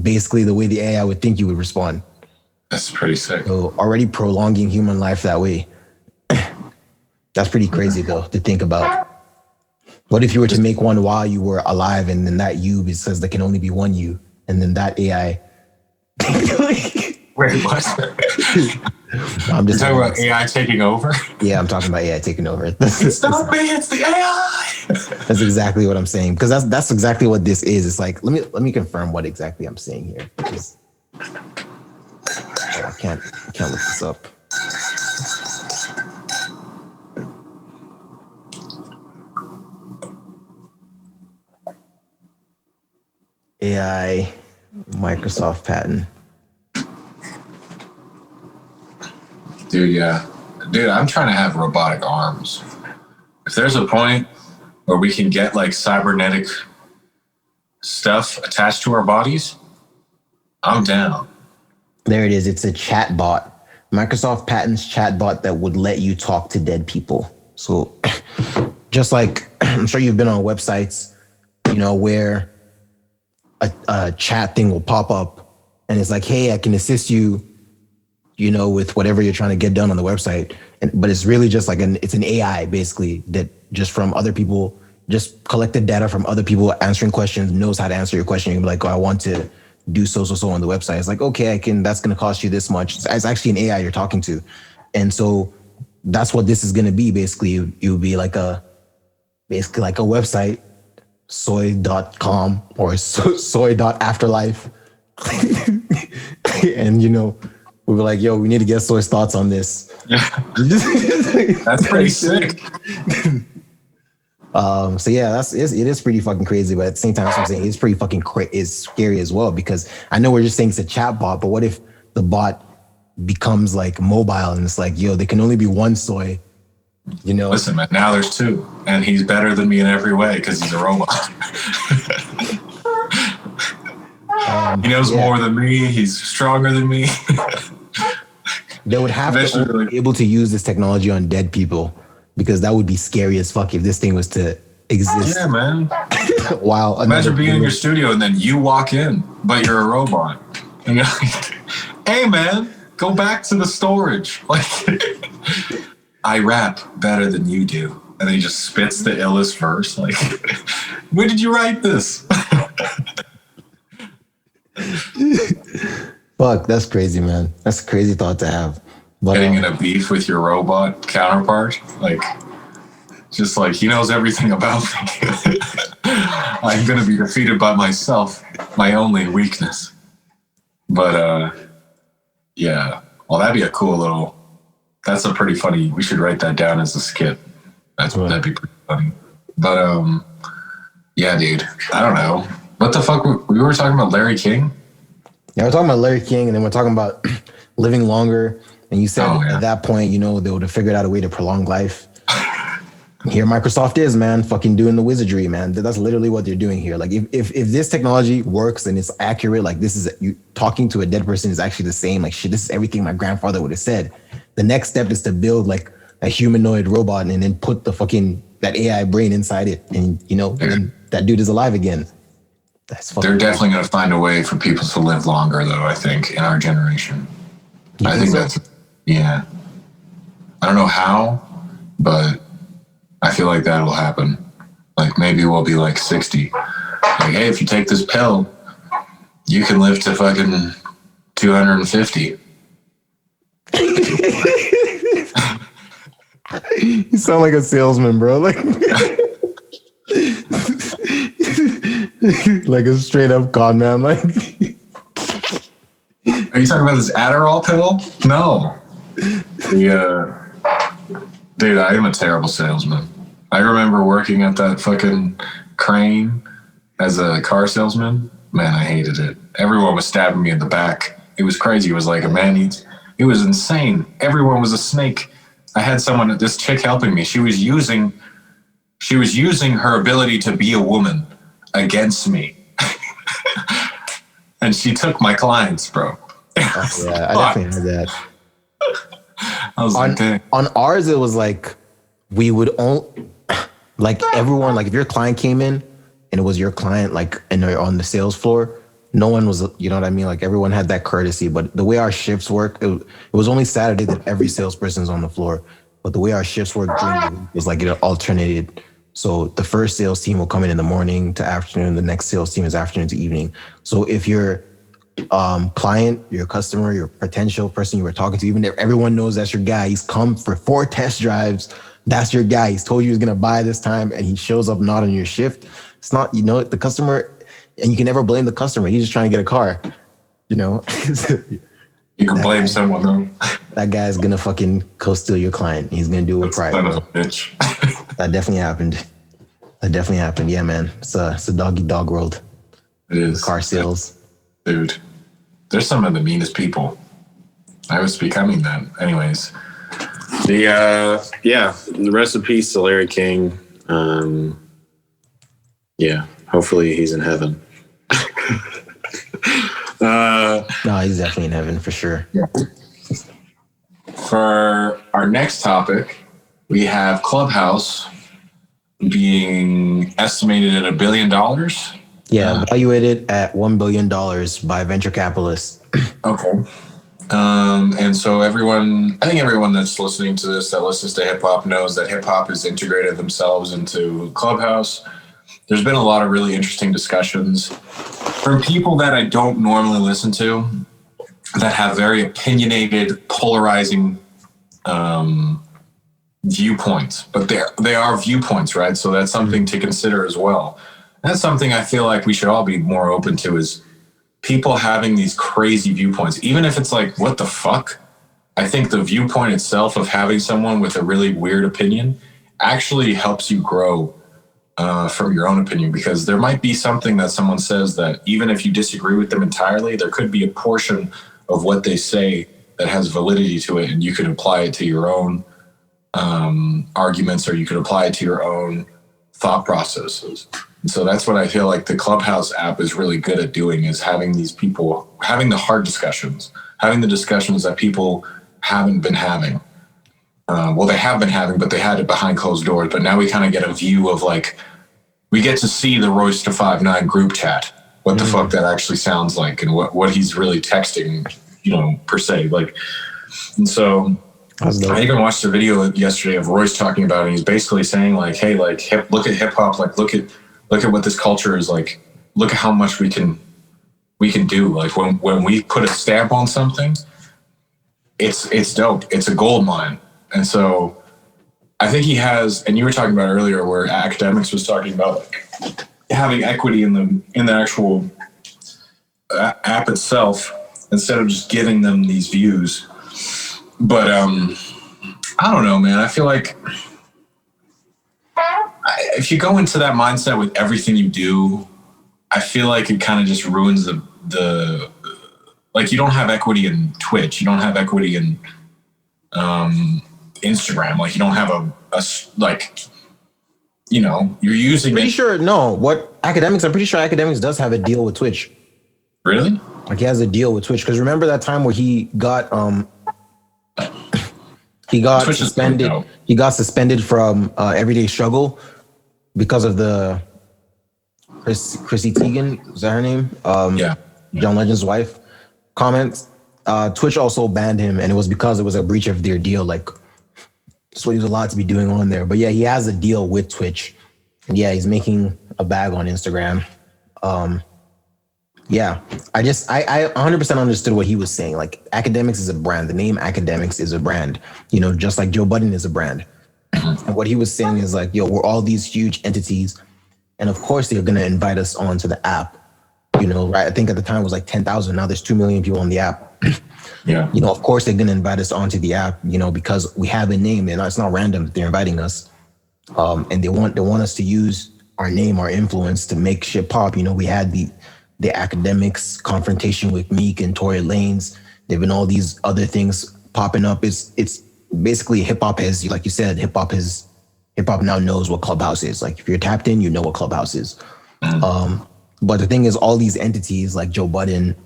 basically the way the AI would think you would respond. That's pretty sick. So already prolonging human life that way. That's pretty crazy though to think about. What if you were to make one while you were alive, and then that you, it says there can only be one you, and then that AI. Wait, what? I'm just You're talking about AI taking over? Yeah, I'm talking about AI taking over. It's not me, it's the AI. That's exactly what I'm saying, because that's exactly what this is. It's like, let me confirm what exactly I'm saying here. Because I can't look this up. AI Microsoft patent. Dude, yeah. dude, I'm trying to have robotic arms. If there's a point where we can get like cybernetic stuff attached to our bodies, I'm down. There it is. It's a chat bot. Microsoft patents chatbot that would let you talk to dead people. So just like I'm sure you've been on websites, where a chat thing will pop up and it's like, hey, I can assist you, with whatever you're trying to get done on the website. But it's really just like it's an AI basically that just from other people, just collected data from other people answering questions, knows how to answer your question. You can be like, oh, I want to do so on the website. It's like, okay, that's going to cost you this much. It's actually an AI you're talking to. And so that's what this is going to be. Basically, it would be like a website, soy.com or soy.afterlife. And, we were like, yo, we need to get Soy's thoughts on this. Yeah. That's pretty sick. So yeah, it is pretty fucking crazy, but at the same time, that's what I'm saying, it's pretty fucking it's scary as well, because I know we're just saying it's a chat bot, but what if the bot becomes like mobile and it's like, yo, there can only be one Soy, Listen, man, now there's two, and he's better than me in every way because he's a robot. He knows more than me. He's stronger than me. They would have to be able to use this technology on dead people, because that would be scary as fuck if this thing was to exist. Yeah, man. Wow. Imagine being in your studio and then you walk in, but you're a robot. And you're like, hey, man, go back to the storage. Like, I rap better than you do. And then he just spits the illest verse. Like, when did you write this? Fuck, that's crazy, man. That's a crazy thought to have. But, getting in a beef with your robot counterpart, like, just like he knows everything about me. I'm gonna be defeated by myself, my only weakness. But yeah, well, that'd be a cool little. That's a pretty funny. We should write that down as a skit. That'd be pretty funny. But yeah, dude, I don't know what the fuck we were talking about. Larry King. Yeah, we're talking about Larry King, and then we're talking about living longer. And you said at that point, they would have figured out a way to prolong life. Here Microsoft is, man, fucking doing the wizardry, man. That's literally what they're doing here. Like if this technology works and it's accurate, like this is you talking to a dead person is actually the same. Like shit, this is everything my grandfather would have said. The next step is to build like a humanoid robot and then put the fucking that AI brain inside it, and and then that dude is alive again. That's fucking. They're definitely going to find a way for people to live longer, though. I think in our generation, I think that's I don't know how, but I feel like that'll happen. Like maybe we'll be like 60. Like, hey, if you take this pill, you can live to fucking 250. You sound like a salesman, bro. Like, like a straight up con man. Like, are you talking about this Adderall pill? No. Dude, I am a terrible salesman. I remember working at that fucking crane as a car salesman. Man, I hated it. Everyone was stabbing me in the back. It was crazy. It was like a man-eat. It was insane. Everyone was a snake. I had this chick helping me. She was using her ability to be a woman against me. And she took my clients, bro. Oh, yeah, I definitely heard that. I was like, dang. On ours, it was like we would like everyone, like if your client came in and it was your client, like, and they're on the sales floor, no one was, you know what I mean? Like everyone had that courtesy, but the way our shifts work, it was only Saturday that every salesperson's on the floor. But the way our shifts work during the week was like it alternated. So the first sales team will come in the morning to afternoon. The next sales team is afternoon to evening. So if your client, your customer, your potential person you were talking to, even if everyone knows that's your guy, he's come for 4 test drives. That's your guy. He's told you he's going to buy this time and he shows up not on your shift. It's not, the customer, and you can never blame the customer. He's just trying to get a car, You can blame someone though. That guy's going to fucking co-steal your client. He's going to do it with pride. Son of a bitch. That definitely happened. Yeah, man. It's a doggy dog world. It is. Car sales. Dude, there's some of the meanest people. I was becoming that. Anyways, The rest in peace to Larry King. Hopefully he's in heaven. No, he's definitely in heaven for sure. Yeah. For our next topic, we have Clubhouse being estimated at $1 billion. Yeah, evaluated at $1 billion by venture capitalists. Okay. And so I think everyone that's listening to this, that listens to hip hop, knows that hip hop has integrated themselves into Clubhouse. There's been a lot of really interesting discussions from people that I don't normally listen to, that have very opinionated, polarizing viewpoints, but they are viewpoints, right? So that's something to consider as well. That's something I feel like we should all be more open to, is people having these crazy viewpoints, even if it's like, what the fuck? I think the viewpoint itself of having someone with a really weird opinion actually helps you grow from your own opinion, because there might be something that someone says that even if you disagree with them entirely, there could be a portion of what they say that has validity to it, and you can apply it to your own arguments, or you could apply it to your own thought processes. And so that's what I feel like the Clubhouse app is really good at doing, is having these people, having the hard discussions, having the discussions that people haven't been having. They have been having, but they had it behind closed doors. But now we kind of get a view of, like, we get to see the Royce to 5'9" group chat, what the fuck that actually sounds like, and what he's really texting, per se. Like, and so I even watched a video yesterday of Royce talking about it, and he's basically saying, like, hey, like, look at hip hop, like, look at what this culture is like. Look at how much we can do. Like, when we put a stamp on something, it's dope. It's a gold mine. And so I think he has, and you were talking about earlier where academics was talking about, like, having equity in the actual app itself, instead of just giving them these views. But I don't know, man. I feel like if you go into that mindset with everything you do, I feel like it kind of just ruins the like, you don't have equity in Twitch, you don't have equity in Instagram, like, you don't have you're using I'm pretty sure academics does have a deal with Twitch. Really? Like, he has a deal with Twitch, because remember that time where he got Twitch suspended. He got suspended from Everyday Struggle because of the Chrissy Teigen, is that her name? Yeah. John Legend's wife comments. Twitch also banned him, and it was because it was a breach of their deal. Like, that's what he was allowed to be doing on there. But yeah, he has a deal with Twitch, and yeah, he's making a bag on Instagram. Yeah, I 100% understood what he was saying. Like, academics is a brand. The name academics is a brand, just like Joe Budden is a brand. And what he was saying is, like, we're all these huge entities, and of course they're going to invite us onto the app, right? I think at the time it was like 10,000. Now there's 2 million people on the app. Yeah. Of course they're going to invite us onto the app, because we have a name, and it's not random that they're inviting us. And they want us to use our name, our influence to make shit pop. We had the academics confrontation with Meek and Tory Lanez. There've been all these other things popping up. It's basically hip hop has, like you said, hip hop now knows what Clubhouse is. Like, if you're tapped in, you know what Clubhouse is. But the thing is, all these entities like Joe Budden,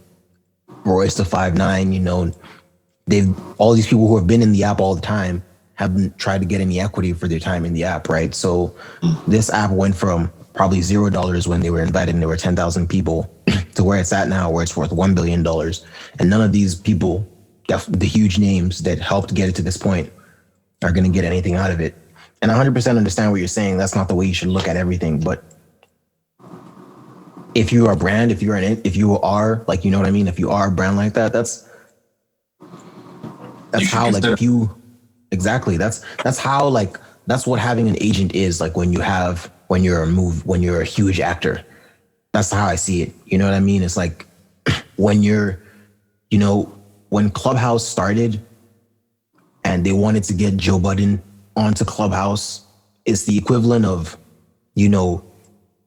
Royce to 5'9", all these people who have been in the app all the time haven't tried to get any equity for their time in the app, right? So this app went from probably $0 when they were invited and there were 10,000 people to where it's at now, where it's worth $1 billion. And none of these people, the huge names that helped get it to this point, are going to get anything out of it. And I 100% understand what you're saying. That's not the way you should look at everything. But if you are a brand, if you are like, what I mean? If you are a brand like that, that's how, like, exactly. That's how, like, that's what having an agent is like when you're a huge actor. That's how I see it. You know what I mean? It's like when when Clubhouse started and they wanted to get Joe Budden onto Clubhouse, it's the equivalent of,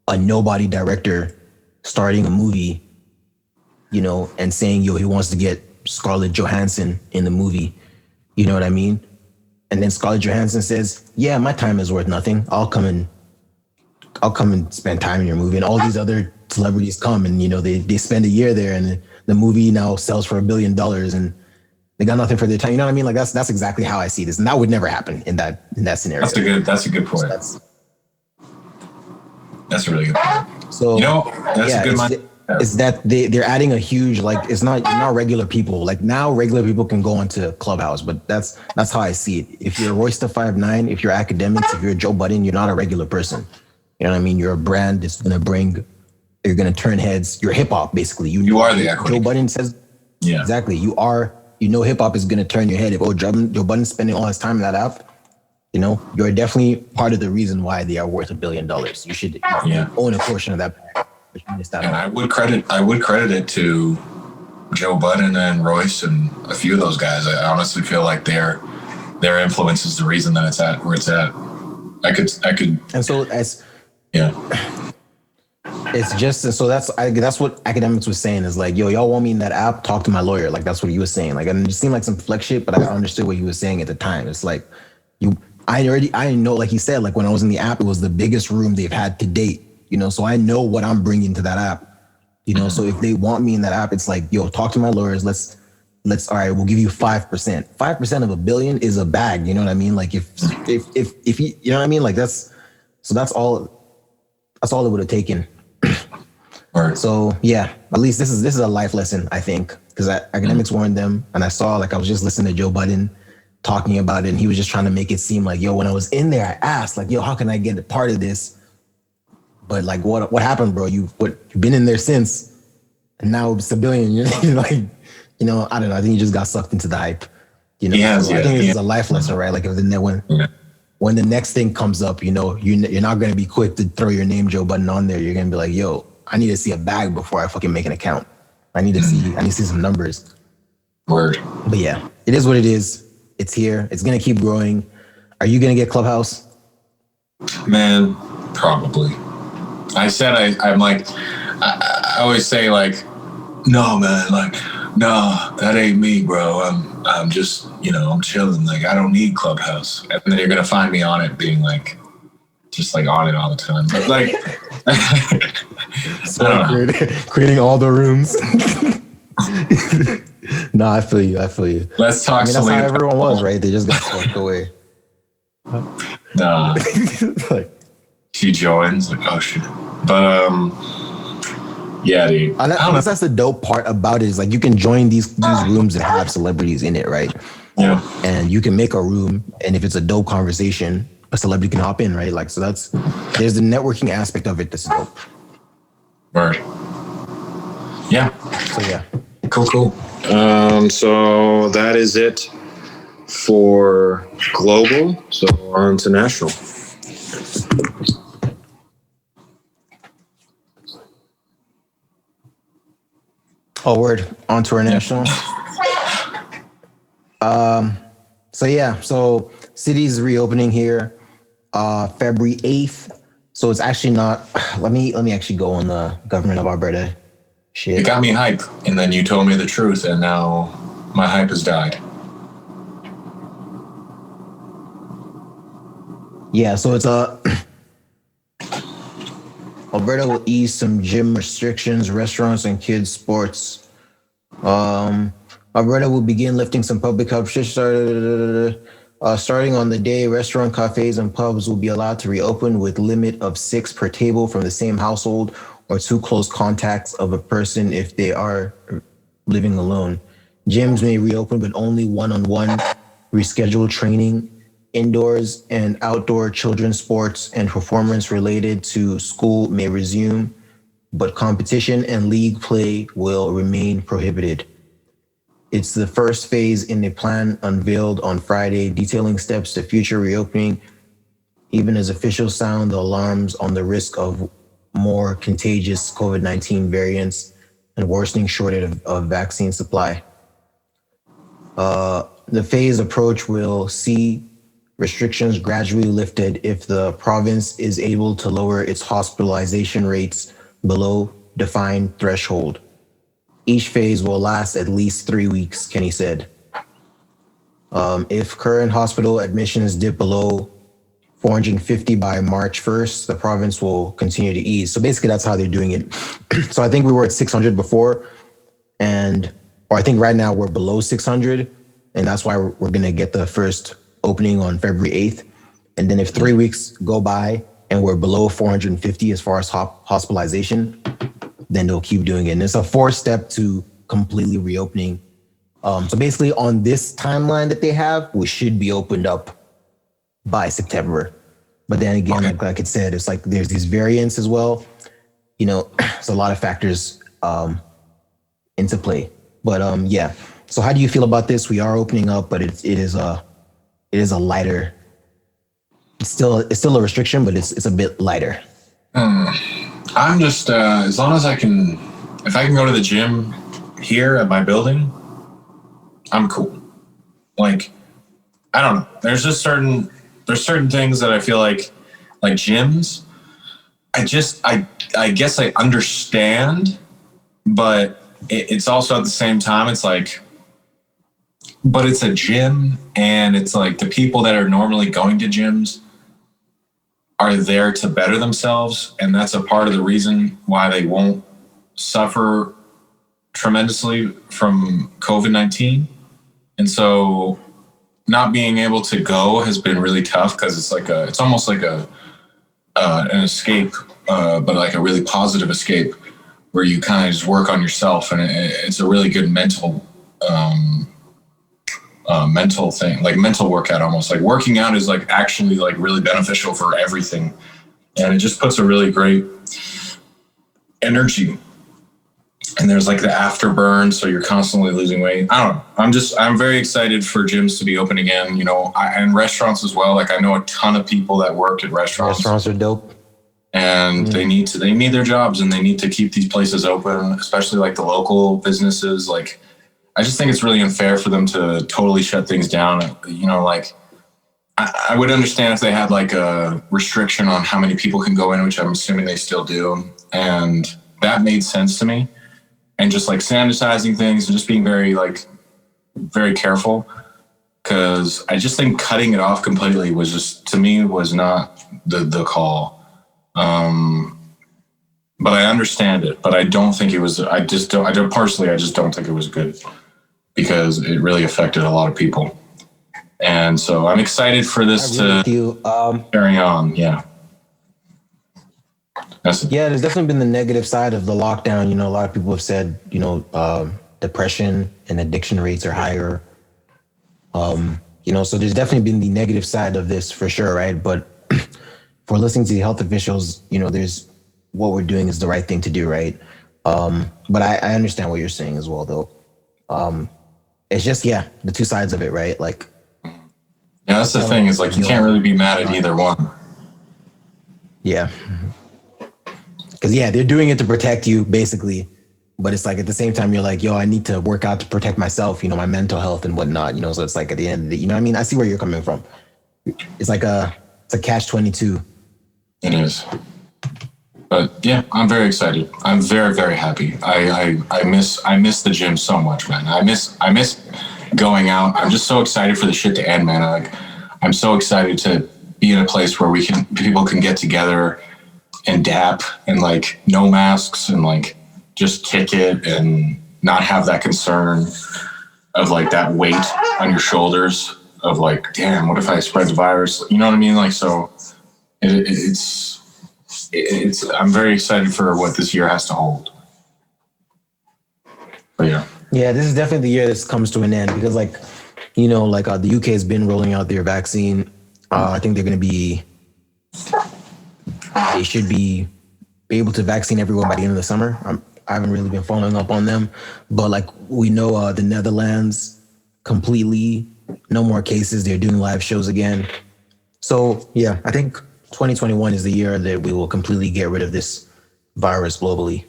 a nobody director starting a movie, and saying, he wants to get Scarlett Johansson in the movie. You know what I mean? And then Scarlett Johansson says, "Yeah, my time is worth nothing. I'll come and spend time in your movie." And all these other celebrities come, and they spend a year there, and the movie now sells for $1 billion, and they got nothing for their time. You know what I mean? Like that's exactly how I see this, and that would never happen in that scenario. That's a good point. So that's a really good point. So that's a good mind. Is that they're adding a huge, like, it's not regular people. Like now regular people can go onto Clubhouse, but that's how I see it. If you're Royce the 5'9", if you're academics, if you're Joe Budden, you're not a regular person. You know what I mean? You're a brand that's you're gonna turn heads. You're hip hop, basically. You are the equity. Joe Budden says, yeah, exactly. Hip hop is gonna turn your head. If Joe Budden's spending all his time in that app, you're definitely part of the reason why they are worth $1 billion. You should own a portion of that. And I would credit it to Joe Budden and Royce and a few of those guys. I honestly feel like their influence is the reason that it's at where it's at. I could. And so it's just, so that's what academics was saying is like, yo, y'all want me in that app? Talk to my lawyer. Like that's what he was saying. Like, and it seemed like some flex shit, but I understood what he was saying at the time. It's like I know, like he said, like when I was in the app, it was the biggest room they've had to date. So I know what I'm bringing to that app. So if they want me in that app, it's like, yo, talk to my lawyers. Let's all right, we'll give you 5%. 5% of $1 billion is a bag. You know what I mean? Like if you know what I mean? Like that's all it would have taken. Right. So yeah, at least this is a life lesson, I think, because academics warned them, and I was just listening to Joe Budden talking about it, and he was just trying to make it seem like, yo, when I was in there, I asked like, yo, how can I get a part of this? But like, what happened, bro? You've been in there since, and now it's $1 billion. You're like, I don't know. I think you just got sucked into the hype. I think this is a life lesson, right? Like when the next thing comes up, you're not going to be quick to throw your name, Joe Budden, on there. You're going to be like, yo, I need to see a bag before I fucking make an account. I need to see some numbers. Word. But yeah, it is what it is. It's here. It's going to keep growing. Are you going to get Clubhouse? Man, probably. I said I'm like, I always say like, no man, like, no, that ain't me, bro. I'm just, I'm chilling. Like I don't need Clubhouse. And then you're gonna find me on it, being like, just like on it all the time. But like, creating all the rooms. No, I feel you. Let's talk. That's how everyone was, right? They just got swept away. Nah. Like, she joins, like, oh shit. But yeah, dude. That's the dope part about it, is like you can join these rooms that have celebrities in it, right? Yeah. And you can make a room, and if it's a dope conversation, a celebrity can hop in, right? Like, so there's the networking aspect of it that's dope. Word. Yeah. So yeah. Cool. So that is it for global. So on to national. Oh, word. On to our national. So cities reopening here, February 8th. So it's actually not. Let me actually go on the government of Alberta. Shit. It got me hype, and then you told me the truth, and now my hype has died. Yeah, so it's Alberta will ease some gym restrictions, restaurants, and kids' sports. Alberta will begin lifting some public health restrictions. Starting on the day, restaurant, cafes, and pubs will be allowed to reopen with limit of 6 per table from the same household or 2 close contacts of a person if they are living alone. Gyms may reopen, but only one-on-one rescheduled training. Indoors and outdoor children's sports and performance related to school may resume, but competition and league play will remain prohibited. It's the first phase in a plan unveiled on Friday, detailing steps to future reopening, even as officials sound the alarms on the risk of more contagious COVID-19 variants and worsening shortage of vaccine supply. The phased approach will see restrictions gradually lifted if the province is able to lower its hospitalization rates below defined threshold. Each phase will last at least 3 weeks, Kenny said. If current hospital admissions dip below 450 by March 1st, the province will continue to ease. So basically, that's how they're doing it. So I think we were at 600 before, or I think right now we're below 600, and that's why we're going to get the first opening on February 8th. And then if 3 weeks go by and we're below 450 as far as hospitalization, then they'll keep doing it. And it's a 4-step to completely reopening. So basically, on this timeline that they have, we should be opened up by September. But then again, like it said, it's like there's these variants as well. You know, it's a lot of factors into play. But yeah. So how do you feel about this? We are opening up, but it is a lighter. It's still a restriction, but it's a bit lighter. I'm just as long as if I can go to the gym here at my building, I'm cool. Like, I don't know. There's certain things that I feel like gyms. I guess I understand, but it's also at the same time, it's like, but it's a gym, and it's like the people that are normally going to gyms are there to better themselves, and that's a part of the reason why they won't suffer tremendously from COVID-19. And so not being able to go has been really tough, because it's almost like an escape, but like a really positive escape, where you kind of just work on yourself, and it's a really good mental thing, like mental workout almost. Like working out is like actually like really beneficial for everything, and it just puts a really great energy. And there's like the afterburn, so you're constantly losing weight. I don't know. I'm very excited for gyms to be open again, you know, and restaurants as well. Like I know a ton of people that work at restaurants. Restaurants are dope. And they need their jobs, and they need to keep these places open, especially like the local businesses. Like, I just think it's really unfair for them to totally shut things down. You know, like I would understand if they had like a restriction on how many people can go in, which I'm assuming they still do. And that made sense to me. And just like sanitizing things and just being very careful. Cause I just think cutting it off completely was just, to me, was not the call. But I understand it, but I don't think it was, I just don't think it was good, because it really affected a lot of people. And so I'm excited for this to carry on. Yeah. Yeah, there's definitely been the negative side of the lockdown. You know, a lot of people have said, you know, depression and addiction rates are higher. You know, so there's definitely been the negative side of this for sure, right? But for listening to the health officials, you know, what we're doing is the right thing to do, right? But I understand what you're saying as well, though. It's just, the two sides of it, right? Like, yeah, that's the thing, is like you can't really be mad at either one. Yeah. Because, they're doing it to protect you, basically. But it's like at the same time, you're like, yo, I need to work out to protect myself, you know, my mental health and whatnot, you know. So it's like at the end of the day, you know what I mean? I see where you're coming from. It's like it's a catch-22. It is. But yeah, I'm very excited. I'm very, very happy. I miss the gym so much, man. I miss going out. I'm just so excited for the shit to end, man. I'm so excited to be in a place where people can get together and dap, and like no masks, and like just kick it and not have that concern of like that weight on your shoulders of like, damn, what if I spread the virus? You know what I mean? Like, so it's I'm very excited for what this year has to hold. But yeah. Yeah, this is definitely the year this comes to an end, because like, you know, like the UK has been rolling out their vaccine. I think they should be able to vaccine everyone by the end of the summer. I haven't really been following up on them, but like we know the Netherlands completely, no more cases. They're doing live shows again. So yeah, I think 2021 is the year that we will completely get rid of this virus globally.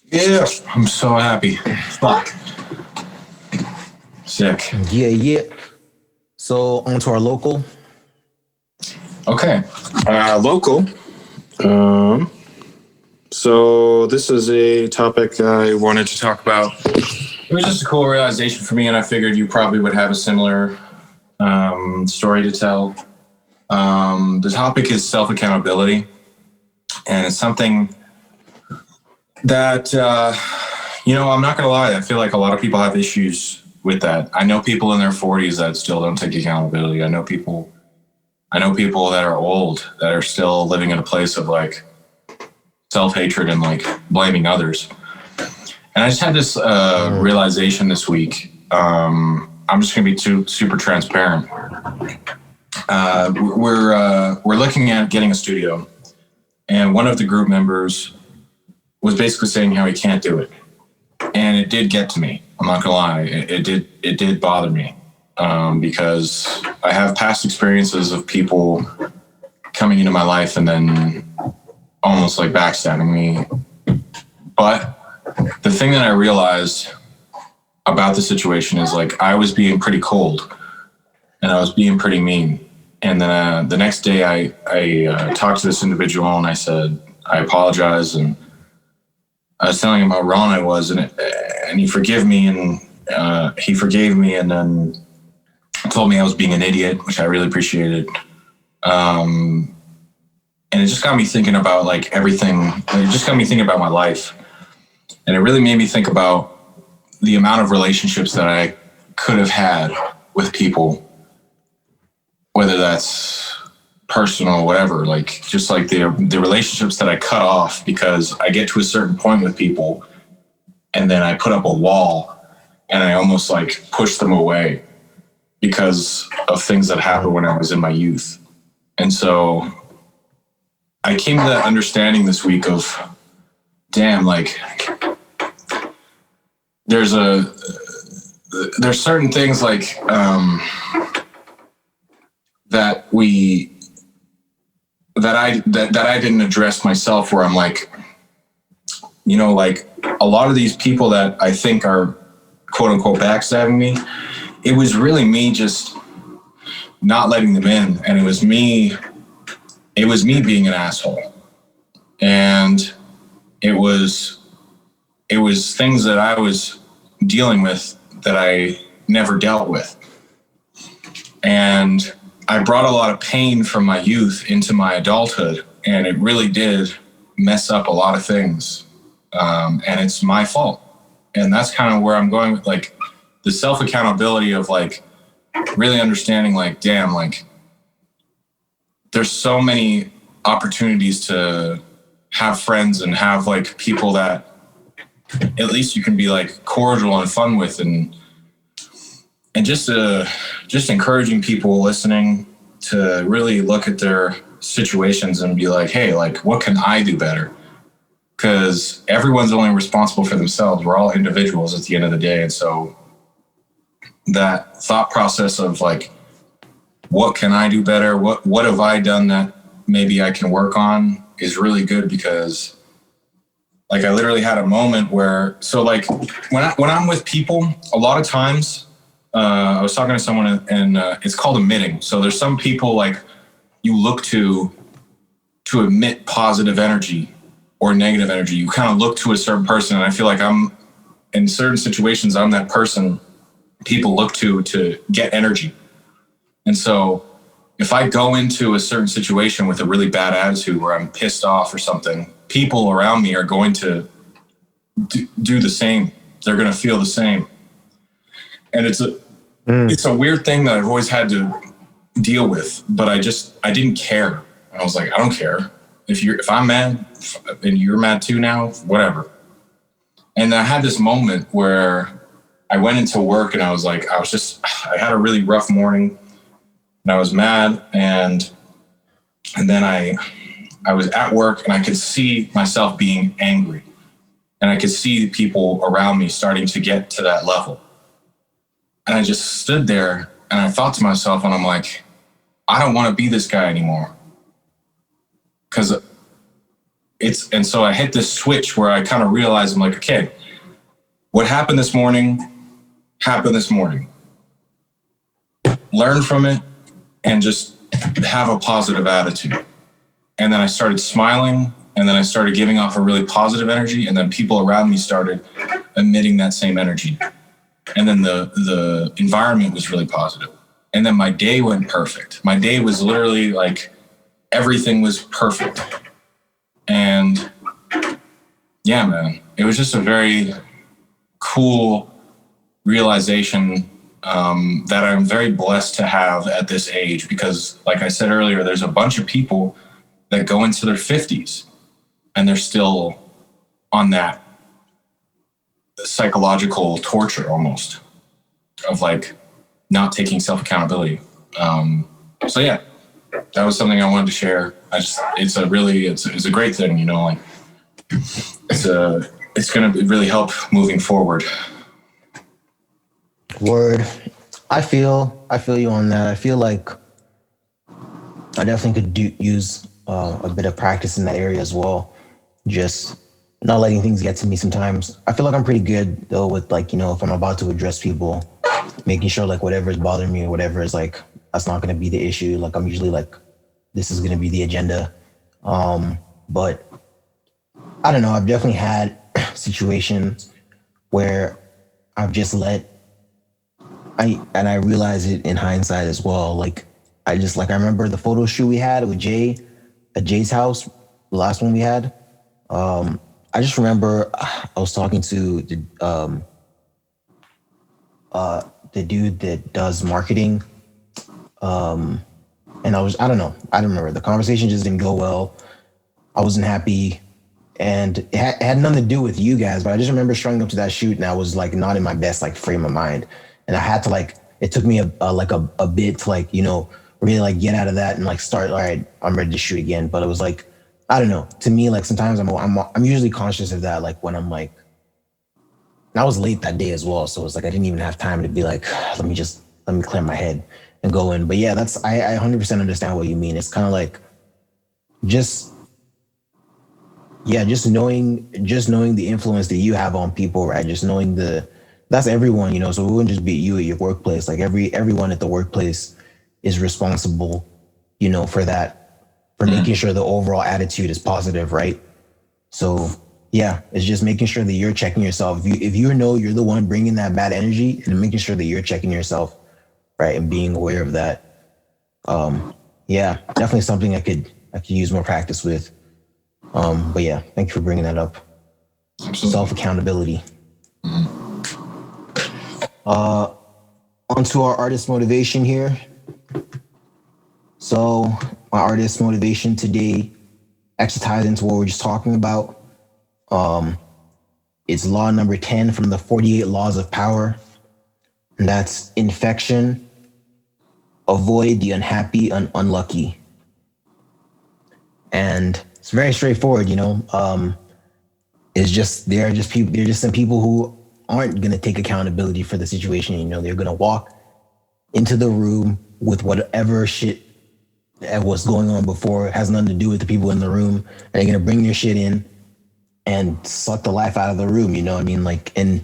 Yeah, I'm so happy. Fuck. Sick. Yeah. So on to our local. Okay. Local. So this is a topic I wanted to talk about It was just a cool realization for me, and I figured you probably would have a similar story to tell. The topic is self-accountability, and it's something that, I'm not going to lie, I feel like a lot of people have issues with that. I know people in their 40s that still don't take accountability. I know people that are old that are still living in a place of like self-hatred and like blaming others. And I just had this realization this week. I'm just going to be super transparent. We're looking at getting a studio, and one of the group members was basically saying how he can't do it, and it did get to me. I'm not gonna lie, it did bother me because I have past experiences of people coming into my life and then almost like backstabbing me. But the thing that I realized about the situation is like I was being pretty cold and I was being pretty mean. And then the next day I talked to this individual and I said, I apologize. And I was telling him how wrong I was, and he forgave me, and he forgave me, and then told me I was being an idiot, which I really appreciated. And it just got me thinking about like everything. It just got me thinking about my life, and it really made me think about the amount of relationships that I could have had with people, whether that's personal, whatever, like just like the relationships that I cut off because I get to a certain point with people and then I put up a wall and I almost like push them away because of things that happened when I was in my youth. And so I came to that understanding this week of, damn, like there's certain things like that I didn't address myself, where I'm like, like a lot of these people that I think are quote unquote backstabbing me, it was really me just not letting them in. And it was me being an asshole. And it was things that I was dealing with that I never dealt with. And I brought a lot of pain from my youth into my adulthood, and it really did mess up a lot of things. And it's my fault. And that's kind of where I'm going with like the self-accountability of like really understanding like, damn, like there's so many opportunities to have friends and have like people that at least you can be like cordial and fun with, and just encouraging people listening to really look at their situations and be like, hey, like, what can I do better? Because everyone's only responsible for themselves. We're all individuals at the end of the day. And so that thought process of like, what can I do better? What have I done that maybe I can work on is really good, because like I literally had a moment where, so like when I'm with people, a lot of times, I was talking to someone and it's called emitting. So there's some people like you look to emit positive energy or negative energy. You kind of look to a certain person, and I feel like I'm in certain situations, I'm that person people look to get energy. And so if I go into a certain situation with a really bad attitude where I'm pissed off or something, people around me are going to do the same. They're going to feel the same. And it's a weird thing that I've always had to deal with, but I didn't care. I was like, I don't care. If I'm mad and you're mad too now, whatever. And I had this moment where I went into work and I was like, I had a really rough morning and I was mad. And then I was at work and I could see myself being angry, and I could see people around me starting to get to that level. And I just stood there and I thought to myself, and I'm like, I don't want to be this guy anymore. And so I hit this switch where I kind of realized, I'm like, okay, what happened this morning happened this morning. Learn from it and just have a positive attitude. And then I started smiling, and then I started giving off a really positive energy, and then people around me started emitting that same energy. and then the environment was really positive. And then my day went perfect. My day was literally like everything was perfect. And yeah, man, it was just a very cool realization that I'm very blessed to have at this age, because like I said earlier, there's a bunch of people that go into their 50s and they're still on that psychological torture almost of like not taking self accountability. So yeah, that was something I wanted to share. It's a great thing, you know, like it's going to really help moving forward. Word. I feel you on that. I feel like I definitely could use a bit of practice in that area as well. Just not letting things get to me sometimes. I feel like I'm pretty good though with like, you know, if I'm about to address people, making sure like whatever is bothering me or whatever is like, that's not going to be the issue. Like I'm usually like, this is going to be the agenda. But I don't know. I've definitely had situations where I've just I realize it in hindsight as well. Like I remember the photo shoot we had with Jay at Jay's house, the last one we had. I just remember I was talking to the dude that does marketing. And I don't know. I don't remember. The conversation just didn't go well. I wasn't happy. And it had nothing to do with you guys, but I just remember showing up to that shoot and I was like not in my best like frame of mind. And I had to like, it took me a bit to like, you know, really like get out of that and like start, all right, I'm ready to shoot again. But it was like, I don't know. To me, like sometimes I'm usually conscious of that. Like when I'm like, and I was late that day as well. So it's like, I didn't even have time to be like, let me clear my head and go in. But yeah, I 100% understand what you mean. It's kind of like just knowing the influence that you have on people, right? Just knowing that's everyone, you know, so it wouldn't just be you at your workplace. Like everyone at the workplace is responsible, you know, for making sure the overall attitude is positive, right? So yeah, it's just making sure that you're checking yourself. If you know you're the one bringing that bad energy, and making sure that you're checking yourself, right, and being aware of that. Yeah, definitely something I could use more practice with. But yeah, thank you for bringing that up. Self accountability. Onto our artist motivation here. So my artist motivation today actually ties into what we're just talking about. It's law number 10 from the 48 laws of power. And that's infection. Avoid the unhappy and unlucky. And it's very straightforward, you know. It's just there are just some people who aren't gonna take accountability for the situation. You know, they're gonna walk into the room with whatever shit that was going on before. It has nothing to do with the people in the room, and they're gonna bring their shit in and suck the life out of the room. You know what I mean? Like, and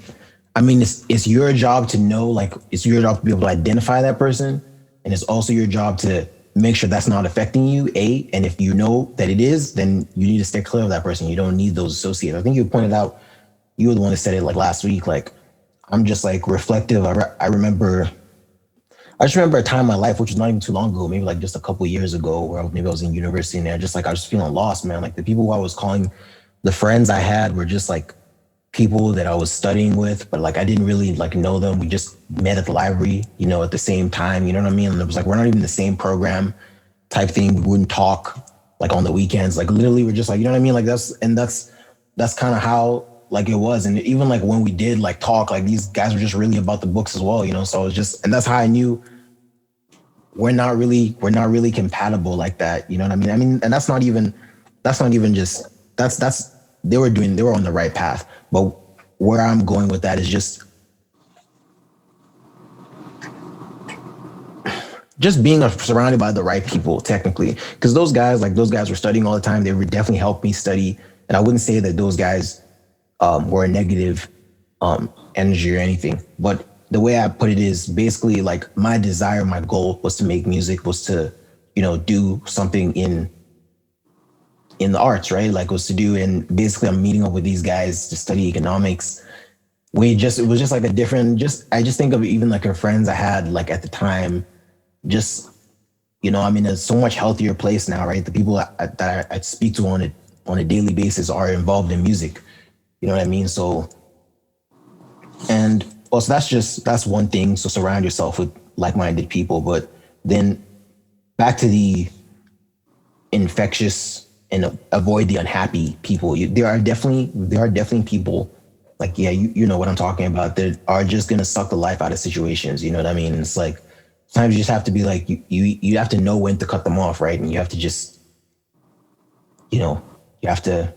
I mean, it's your job to know, like, it's your job to be able to identify that person, and it's also your job to make sure that's not affecting you, and if you know that it is, then you need to stay clear of that person. You don't need those associates. I think you pointed out, you were the one that said it like last week, like, I'm just like reflective. I just remember a time in my life, which was not even too long ago, maybe like just a couple of years ago, where maybe I was in university and I was feeling lost, man. Like the people who I was calling, the friends I had were just like people that I was studying with, but like I didn't really like know them. We just met at the library, you know, at the same time, you know what I mean? And it was like, we're not even the same program type thing. We wouldn't talk like on the weekends. Like literally we're just like, you know what I mean? Like that's kind of how like it was. And even like when we did like talk, like these guys were just really about the books as well, you know? So it was just, and that's how I knew we're not really compatible like that. You know what I mean? I mean, and that's not even just, they were on the right path. But where I'm going with that is just being surrounded by the right people, technically. Because those guys were studying all the time. They would definitely help me study. And I wouldn't say that those guys were a negative energy or anything. But the way I put it is basically like my desire, my goal was to make music, was to, you know, do something in the arts, right? Like was to do, and basically I'm meeting up with these guys to study economics. it was just like a different, I just think of even like her friends I had like at the time, just, I'm in a so much healthier place now, right? The people that I speak to on a daily basis are involved in music. You know what I mean? So, and also that's one thing. So surround yourself with like-minded people, but then back to the infectious and avoid the unhappy people. There are definitely people like, yeah, you know what I'm talking about, that are just gonna suck the life out of situations. You know what I mean? It's like sometimes you just have to be like, you have to know when to cut them off, right? And you have to just, you know, you have to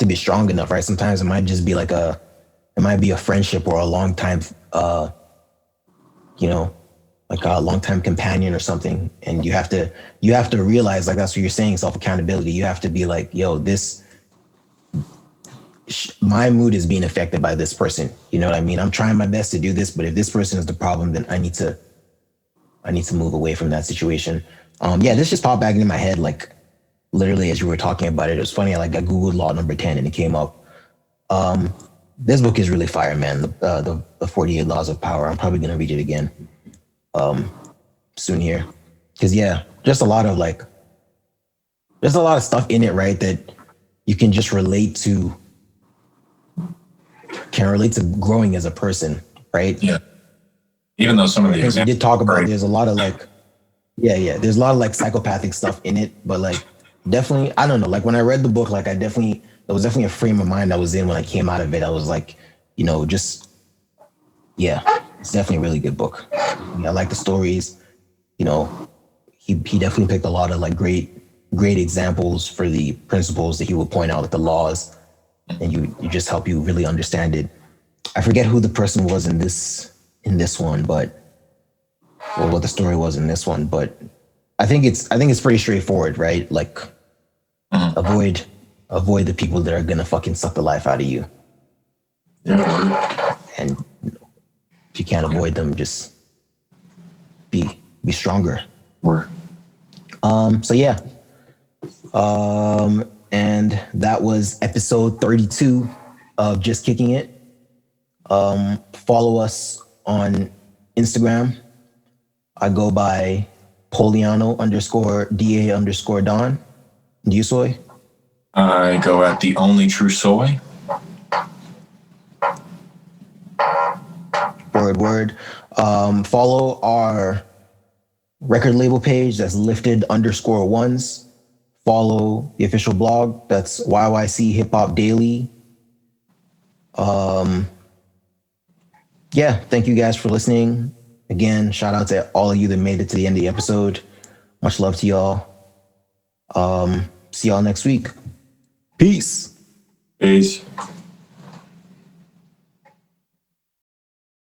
be strong enough, right? Sometimes it might just be like it might be a friendship or a long time, you know, like a long time companion or something. And you have to realize, like, that's what you're saying, self accountability. You have to be like, yo, my mood is being affected by this person. You know what I mean? I'm trying my best to do this, but if this person is the problem, then I need to move away from that situation. Yeah, this just popped back into my head, like literally as you were talking about it. It was funny. I Googled law number 10 and it came up. This book is really fire, man. The 48 Laws of Power. I'm probably gonna read it again soon here, because yeah, there's a lot of stuff in it, right? That you can just relate to growing as a person, right? Yeah. Even though some of the We examples did talk about right. there's a lot of like, yeah, there's a lot of like psychopathic stuff in it, but like definitely, I don't know. Like when I read the book, like there was definitely a frame of mind I was in when I came out of it. I was like, just yeah, it's definitely a really good book. I like the stories. He definitely picked a lot of like great examples for the principles that he would point out, like the laws, and you just help you really understand it. I forget who the person was in this one, but or what the story was in this one, but I think it's pretty straightforward, right? Like avoid the people that are gonna fucking suck the life out of you. Yeah. And if you can't avoid them, just be stronger. Word. So yeah. And that was episode 32 of Just Kicking It. Follow us on Instagram. I go by Poliano _DA_Don. Do you, Soy? I go at the only true soy. Word. Follow our record label page. That's lifted_ones. Follow the official blog. That's YYC Hip Hop Daily. Yeah, thank you guys for listening. Again, shout out to all of you that made it to the end of the episode. Much love to y'all. See y'all next week. Peace. Peace.